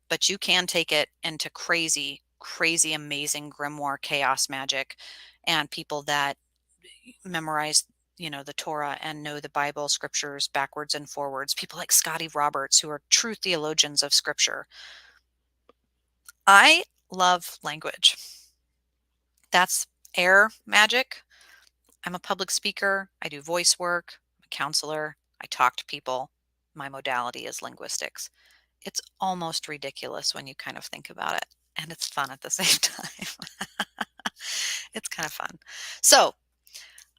But you can take it into crazy, crazy, amazing grimoire chaos magic, and people that memorize the Torah and know the Bible scriptures backwards and forwards. People like Scotty Roberts, who are true theologians of scripture. I love language. That's air magic. I'm a public speaker. I do voice work. I'm a counselor. I talk to people. My modality is linguistics. It's almost ridiculous when you kind of think about it, and it's fun at the same time. It's kind of fun. So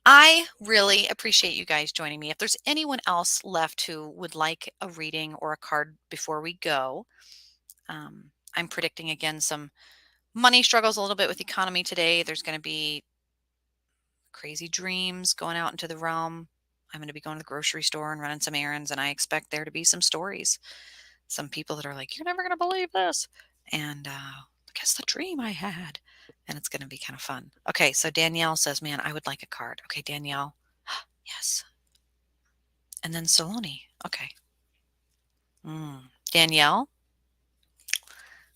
I really appreciate you guys joining me. If there's anyone else left who would like a reading or a card before we go, I'm predicting again some money struggles a little bit with economy today. There's going to be crazy dreams going out into the realm. I'm going to be going to the grocery store and running some errands, and I expect there to be some stories. Some people that are like, you're never going to believe this. And guess the dream I had. And it's going to be kind of fun. Okay, so Danielle says, man, I would like a card. Okay, Danielle. Yes. And then Saloni. Okay. Danielle.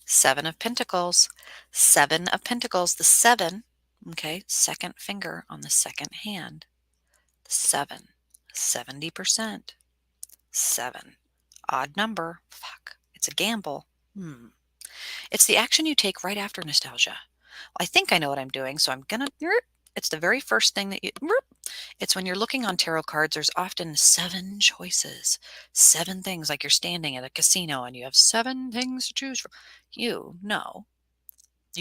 7 of Pentacles. 7 of Pentacles. The 7. Okay, second finger on the second hand. 7. 70%. 7. Odd number. Fuck. It's a gamble. It's the action you take right after nostalgia. Well, I think I know what I'm doing, so I'm going to... It's the very first thing that you... It's when you're looking on tarot cards, there's often 7 choices. 7 things, like you're standing at a casino and you have 7 things to choose from. You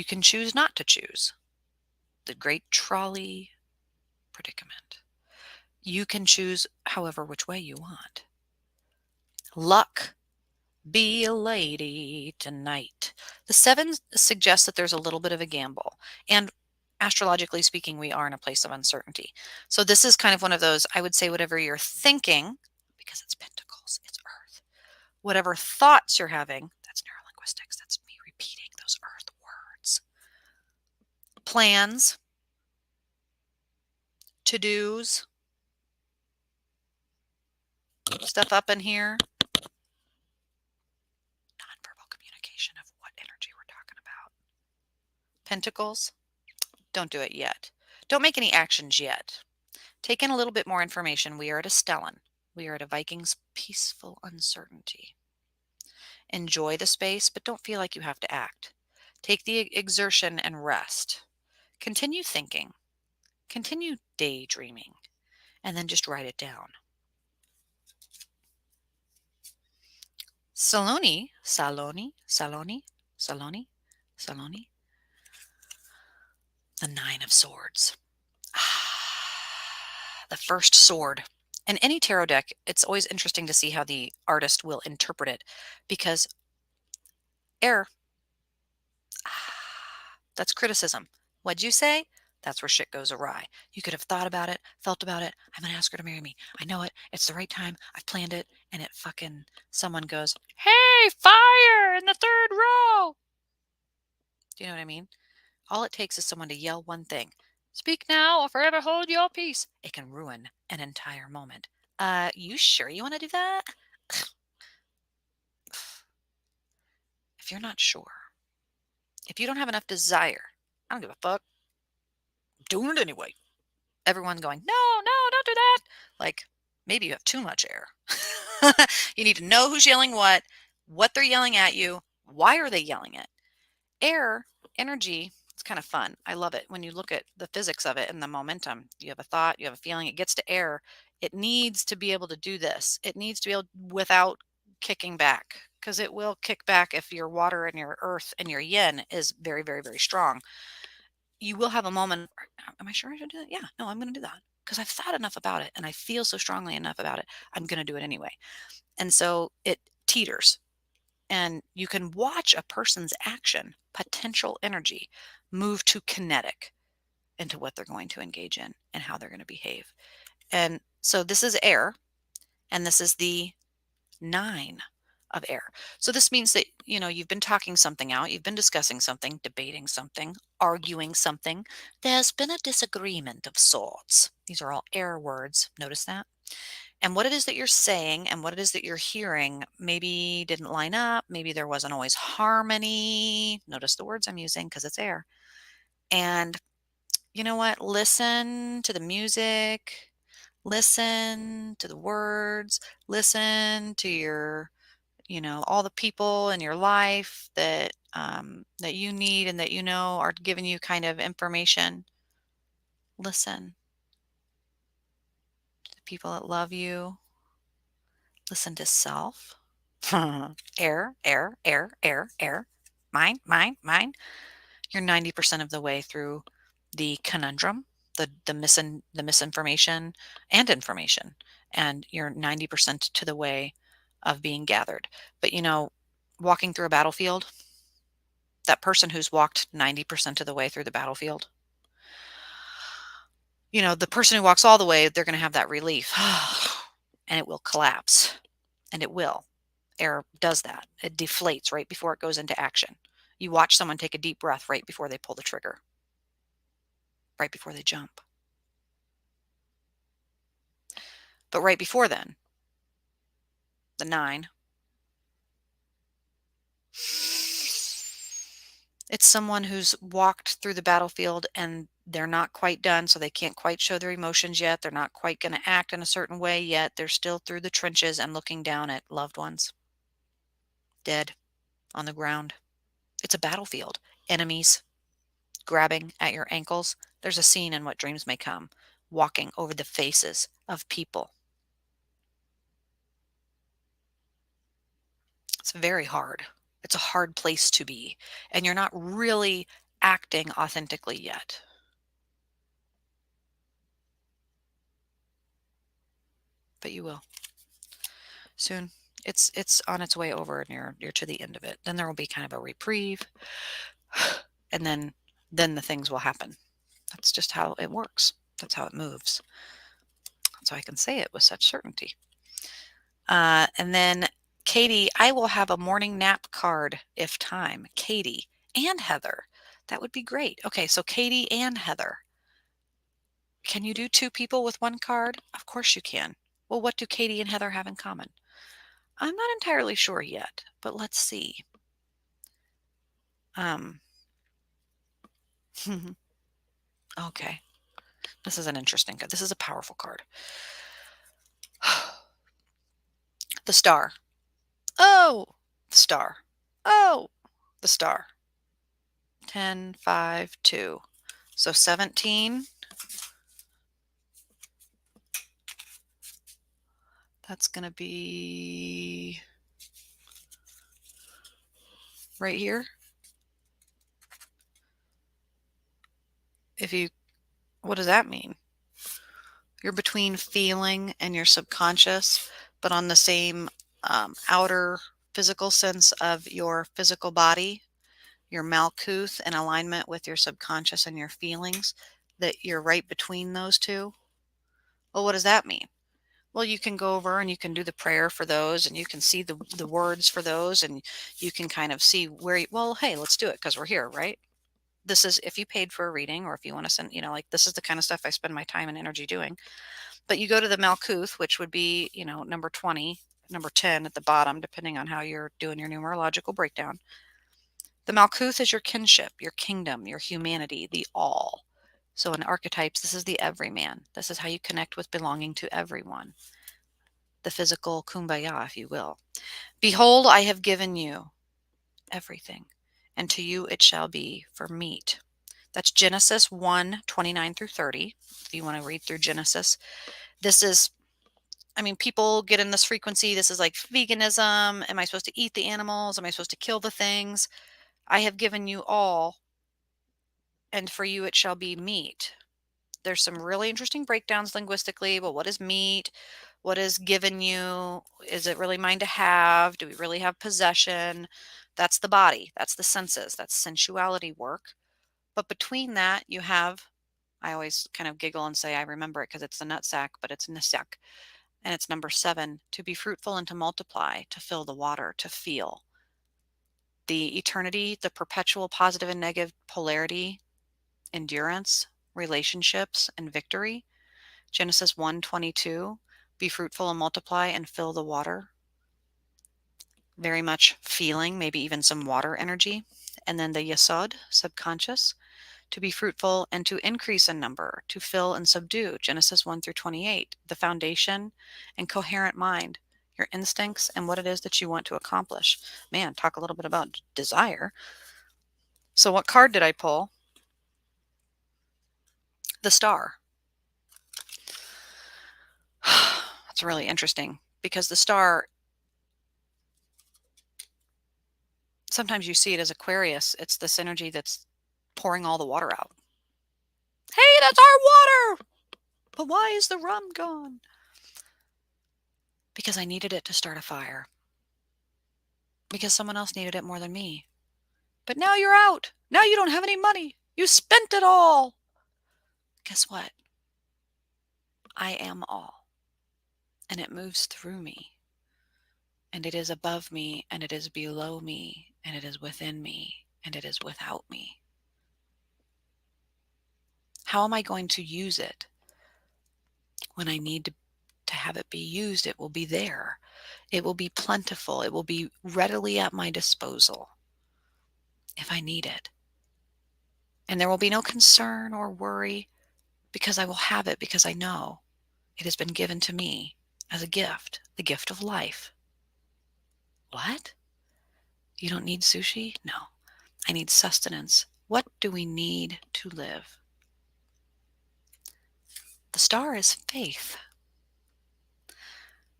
can choose not to choose. The great trolley predicament. You can choose however which way you want. Luck. Be a lady tonight. The 7 suggests that there's a little bit of a gamble. And astrologically speaking, we are in a place of uncertainty. So this is kind of one of those, I would say, whatever you're thinking, because it's pentacles, it's earth. Whatever thoughts you're having, that's neurolinguistics. That's me repeating those earth words. Plans, to-dos, stuff up in here. Nonverbal communication of what energy we're talking about. Pentacles. Don't do it yet. Don't make any actions yet. Take in a little bit more information. We are at a Stellan. We are at a Viking's peaceful uncertainty. Enjoy the space, but don't feel like you have to act. Take the exertion and rest. Continue thinking. Continue daydreaming. And then just write it down. Saloni. The 9 of Swords. The first sword. In any tarot deck, it's always interesting to see how the artist will interpret it, because air, that's criticism. What'd you say? That's where shit goes awry. You could have thought about it, felt about it. I'm going to ask her to marry me. I know it. It's the right time. I've planned it. And someone goes, hey, fire in the 3rd row. Do you know what I mean? All it takes is someone to yell one thing. Speak now or forever hold your peace. It can ruin an entire moment. You sure you want to do that? If you're not sure, if you don't have enough desire, I don't give a fuck. I'm doing it anyway. Everyone's going, no, don't do that. Like, maybe you have too much air. You need to know who's yelling what they're yelling at you, Why are they yelling it? Air, energy, it's kind of fun. I love it when you look at the physics of it and the momentum. You have a thought, you have a feeling, it gets to air. It needs to be able to do this. It needs to be able without kicking back because it will kick back if your water and your earth and your yin is very, very, very strong. You will have a moment. Am I sure I should do that? Yeah, no, I'm going to do that because I've thought enough about it and I feel so strongly enough about it. I'm going to do it anyway. And so it teeters and you can watch a person's action, potential energy, move to kinetic into what they're going to engage in and how they're going to behave. And so this is air, and this is the 9 of air. So this means that, you've been talking something out, you've been discussing something, debating something, arguing something. There's been a disagreement of sorts. These are all air words. Notice that? And what it is that you're saying and what it is that you're hearing maybe didn't line up. Maybe there wasn't always harmony. Notice the words I'm using because it's air. And you know what? Listen to the music, listen to the words, listen to your, all the people in your life that you need and that are giving you kind of information. Listen to the people that love you. Listen to self. Air, air, air, air, air. Mine, mine, mine. You're 90% of the way through the conundrum, the misinformation and information. And you're 90% to the way of being gathered. But walking through a battlefield, that person who's walked 90% of the way through the battlefield, the person who walks all the way, they're going to have that relief and it will collapse. And it will. Air does that. It deflates right before it goes into action. You watch someone take a deep breath right before they pull the trigger, right before they jump. But right before then, the 9, it's someone who's walked through the battlefield and they're not quite done, so they can't quite show their emotions yet. They're not quite going to act in a certain way yet. They're still through the trenches and looking down at loved ones, dead on the ground. It's a battlefield. Enemies grabbing at your ankles. There's a scene in What Dreams May Come, walking over the faces of people. It's very hard. It's a hard place to be, and you're not really acting authentically yet. But you will soon. It's on its way over, and you're to the end of it. Then there will be kind of a reprieve, and then the things will happen. That's just how it works. That's how it moves. So I can say it with such certainty. And then Katie, I will have a morning nap card if time. Katie and Heather. That would be great. Okay, so Katie and Heather. Can you do 2 people with 1 card? Of course you can. Well, what do Katie and Heather have in common? I'm not entirely sure yet, but let's see. Um, okay. This is an interesting card. This is a powerful card. The star. Oh, the star. Oh, the star. 10, 5, 2. So 17. That's going to be right here. What does that mean? You're between feeling and your subconscious, but on the same outer physical sense of your physical body, your Malkuth in alignment with your subconscious and your feelings, that you're right between those two. Well, what does that mean? Well, you can go over and you can do the prayer for those and you can see the words for those and you can kind of see well, hey, let's do it because we're here, right? This is if you paid for a reading or if you want to send, like this is the kind of stuff I spend my time and energy doing. But you go to the Malkuth, which would be, number 20, number 10 at the bottom, depending on how you're doing your numerological breakdown. The Malkuth is your kinship, your kingdom, your humanity, the all. So in archetypes, this is the everyman. This is how you connect with belonging to everyone. The physical kumbaya, if you will. Behold, I have given you everything. And to you it shall be for meat. That's Genesis 1:29 through 30. If you want to read through Genesis, this is, I mean, people get in this frequency. This is like veganism. Am I supposed to eat the animals? Am I supposed to kill the things? I have given you all, and for you it shall be meat. There's some really interesting breakdowns linguistically. Well, what is meat? What is given you? Is it really mine to have? Do we really have possession? That's the body. That's the senses. That's sensuality work. But between that, you have, I always kind of giggle and say, I remember it because it's the nutsack, but it's nisak. And it's number 7, to be fruitful and to multiply, to fill the water, to feel. The eternity, the perpetual positive and negative polarity, endurance, relationships, and victory. Genesis 1:22, be fruitful and multiply and fill the water. Very much feeling, maybe even some water energy. And then the yesod, subconscious, to be fruitful and to increase in number, to fill and subdue. Genesis 1 through 28, the foundation and coherent mind, your instincts and what it is that you want to accomplish. Man, talk a little bit about desire. So what card did I pull? The star. That's really interesting because the star, sometimes you see it as Aquarius. It's this energy that's pouring all the water out. Hey, that's our water! But why is the rum gone? Because I needed it to start a fire. Because someone else needed it more than me. But now you're out. Now you don't have any money. You spent it all. Guess what? I am all. And it moves through me. And it is above me, and it is below me, and it is within me, and it is without me. How am I going to use it? When I need to have it be used, it will be there. It will be plentiful. It will be readily at my disposal if I need it. And there will be no concern or worry because I will have it, because I know it has been given to me as a gift, the gift of life. What? You don't need sushi? No. I need sustenance. What do we need to live? The star is faith.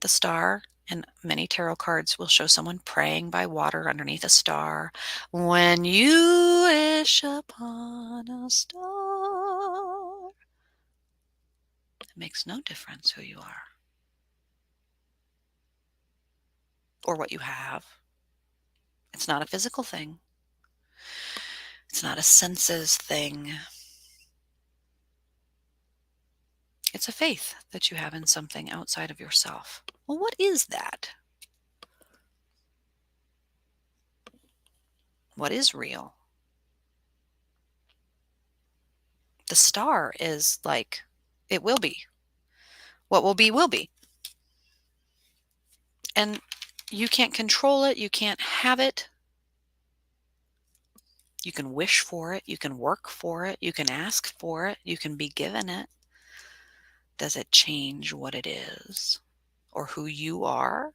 The star, and many tarot cards will show someone praying by water underneath a star. When you wish upon a star, it makes no difference who you are or what you have. It's not a physical thing. It's not a senses thing. It's a faith that you have in something outside of yourself. Well, what is that? What is real? The star is like, it will be. What will be, will be. And you can't control it. You can't have it. You can wish for it. You can work for it. You can ask for it. You can be given it. Does it change what it is or who you are?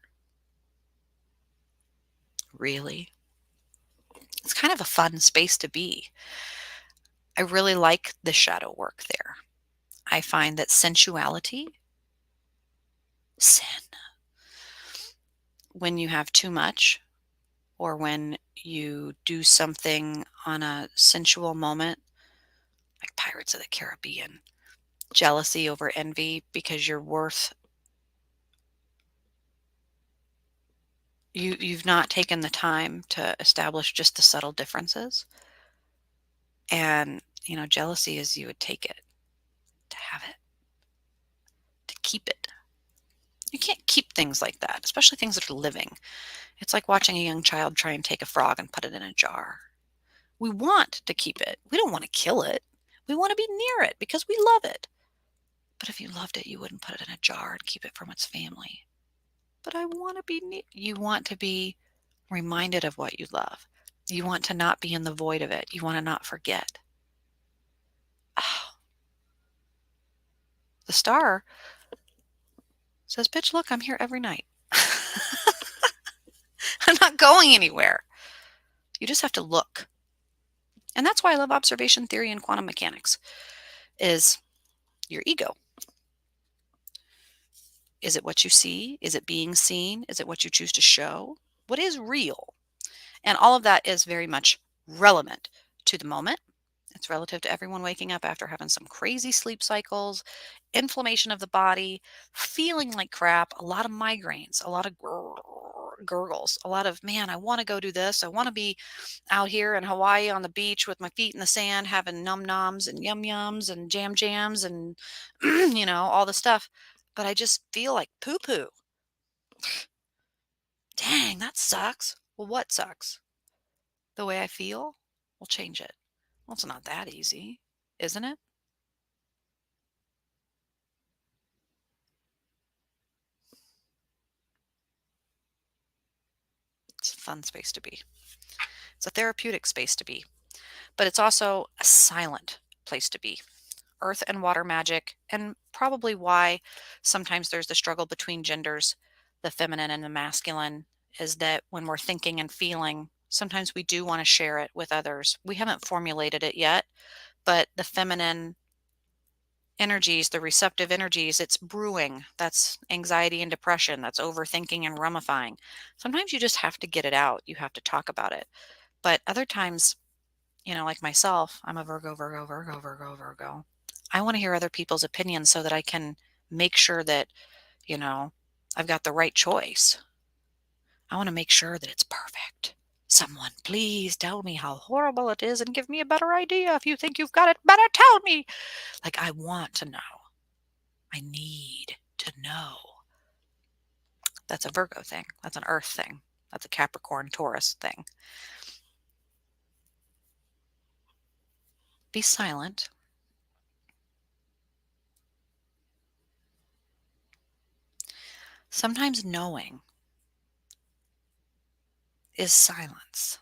Really? It's kind of a fun space to be. I really like the shadow work there. I find that sensuality, sin, when you have too much or when you do something on a sensual moment, like Pirates of the Caribbean, jealousy over envy because you're worth, you've not taken the time to establish just the subtle differences. And, jealousy is you would take it, to have it, to keep it. You can't keep things like that, especially things that are living. It's like watching a young child try and take a frog and put it in a jar. We want to keep it. We don't want to kill it. We want to be near it because we love it. But if you loved it, you wouldn't put it in a jar and keep it from its family. But I want to be you want to be reminded of what you love. You want to not be in the void of it. You want to not forget. Oh, the star says, bitch, look, I'm here every night. I'm not going anywhere. You just have to look. And that's why I love observation theory and quantum mechanics is your ego. Is it what you see? Is it being seen? Is it what you choose to show? What is real? And all of that is very much relevant to the moment. It's relative to everyone waking up after having some crazy sleep cycles, inflammation of the body, feeling like crap, a lot of migraines, a lot of gurgles, a lot of, man, I want to go do this. I want to be out here in Hawaii on the beach with my feet in the sand, having num noms and yum yums and jam jams and, all the stuff. But I just feel like poo poo. Dang, that sucks. Well, what sucks? The way I feel? We'll change it. Well, it's not that easy, isn't it? It's a fun space to be. It's a therapeutic space to be, but it's also a silent place to be. Earth and water magic, and probably why sometimes there's the struggle between genders, the feminine and the masculine, is that when we're thinking and feeling, sometimes we do want to share it with others. We haven't formulated it yet, but the feminine energies, the receptive energies, it's brewing. That's anxiety and depression. That's overthinking and rummifying. Sometimes you just have to get it out. You have to talk about it. But other times, like myself, I'm a Virgo, Virgo, Virgo, Virgo, Virgo. I want to hear other people's opinions so that I can make sure that, you know, I've got the right choice. I want to make sure that it's perfect. Someone, please tell me how horrible it is and give me a better idea. If you think you've got it better, tell me. Like, I want to know. I need to know. That's a Virgo thing. That's an Earth thing. That's a Capricorn Taurus thing. Be silent. Sometimes knowing is silence.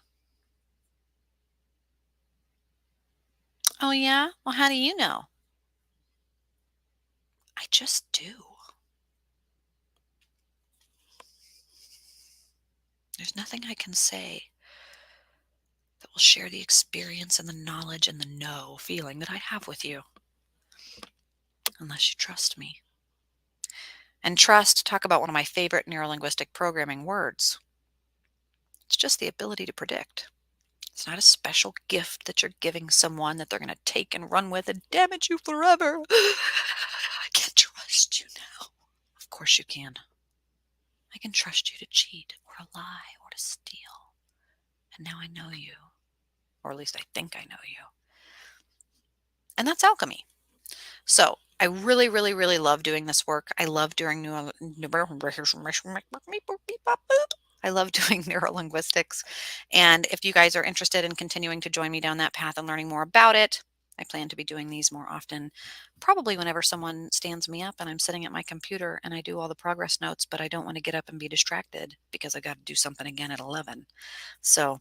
Oh, yeah? Well, how do you know? I just do. There's nothing I can say that will share the experience and the knowledge and the know feeling that I have with you unless you trust me. And trust, talk about one of my favorite neurolinguistic programming words. It's just the ability to predict. It's not a special gift that you're giving someone that they're going to take and run with and damage you forever. I can't trust you now. Of course you can. I can trust you to cheat or to lie or to steal. And now I know you, or at least I think I know you. And that's alchemy. So I really, really, really love doing this work. I love doing I love doing neurolinguistics. And if you guys are interested in continuing to join me down that path and learning more about it, I plan to be doing these more often, probably whenever someone stands me up and I'm sitting at my computer and I do all the progress notes, but I don't want to get up and be distracted because I got to do something again at 11. So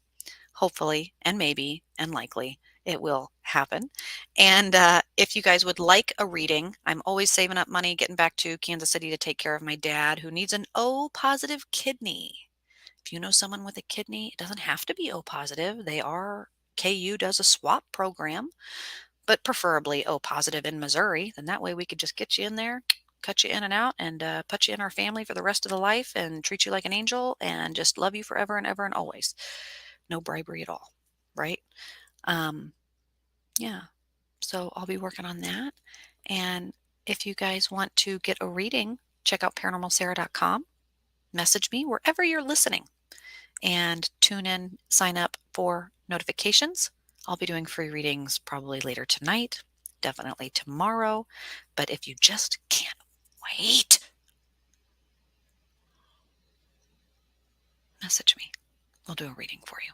hopefully and maybe and likely it will happen. And if you guys would like a reading, I'm always saving up money, getting back to Kansas City to take care of my dad who needs an O positive kidney. If you know someone with a kidney, it doesn't have to be O positive. KU does a swap program, but preferably O positive in Missouri. Then that way we could just get you in there, cut you in and out, and put you in our family for the rest of the life and treat you like an angel and just love you forever and ever and always. No bribery at all, right? Um, yeah. So I'll be working on that. And if you guys want to get a reading, check out paranormalsarah.com. Message me wherever you're listening and tune in, sign up for notifications. I'll be doing free readings probably later tonight, definitely tomorrow. But if you just can't wait, message me. We'll do a reading for you.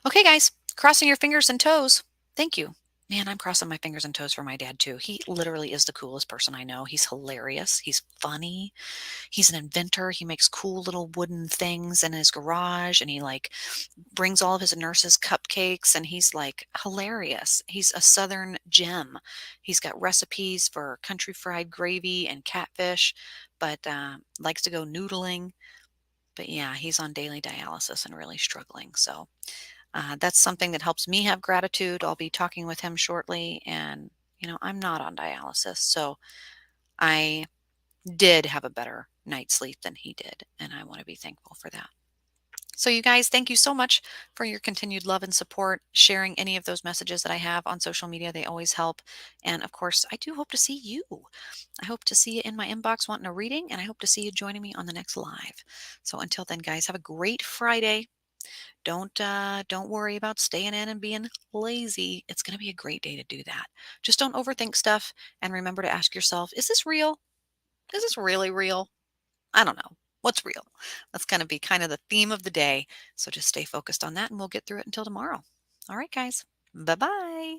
Okay, guys, crossing your fingers and toes. Thank you. Man, I'm crossing my fingers and toes for my dad too. He literally is the coolest person I know. He's hilarious. He's funny. He's an inventor. He makes cool little wooden things in his garage and he like brings all of his nurses cupcakes and he's like hilarious. He's a southern gem. He's got recipes for country fried gravy and catfish, but likes to go noodling. But yeah, he's on daily dialysis and really struggling. So That's something that helps me have gratitude. I'll be talking with him shortly, and I'm not on dialysis, so I did have a better night's sleep than he did, and I want to be thankful for that. So, you guys, thank you so much for your continued love and support, sharing any of those messages that I have on social media. They always help. And of course, I do hope to see you. I hope to see you in my inbox wanting a reading, and I hope to see you joining me on the next live. So, until then, guys, have a great Friday. Don't worry about staying in and being lazy. It's going to be a great day to do that. Just don't overthink stuff, and remember to ask yourself, is this real? Is this really real? I don't know. What's real? That's going to be kind of the theme of the day. So just stay focused on that, and we'll get through it until tomorrow. All right, guys. Bye bye.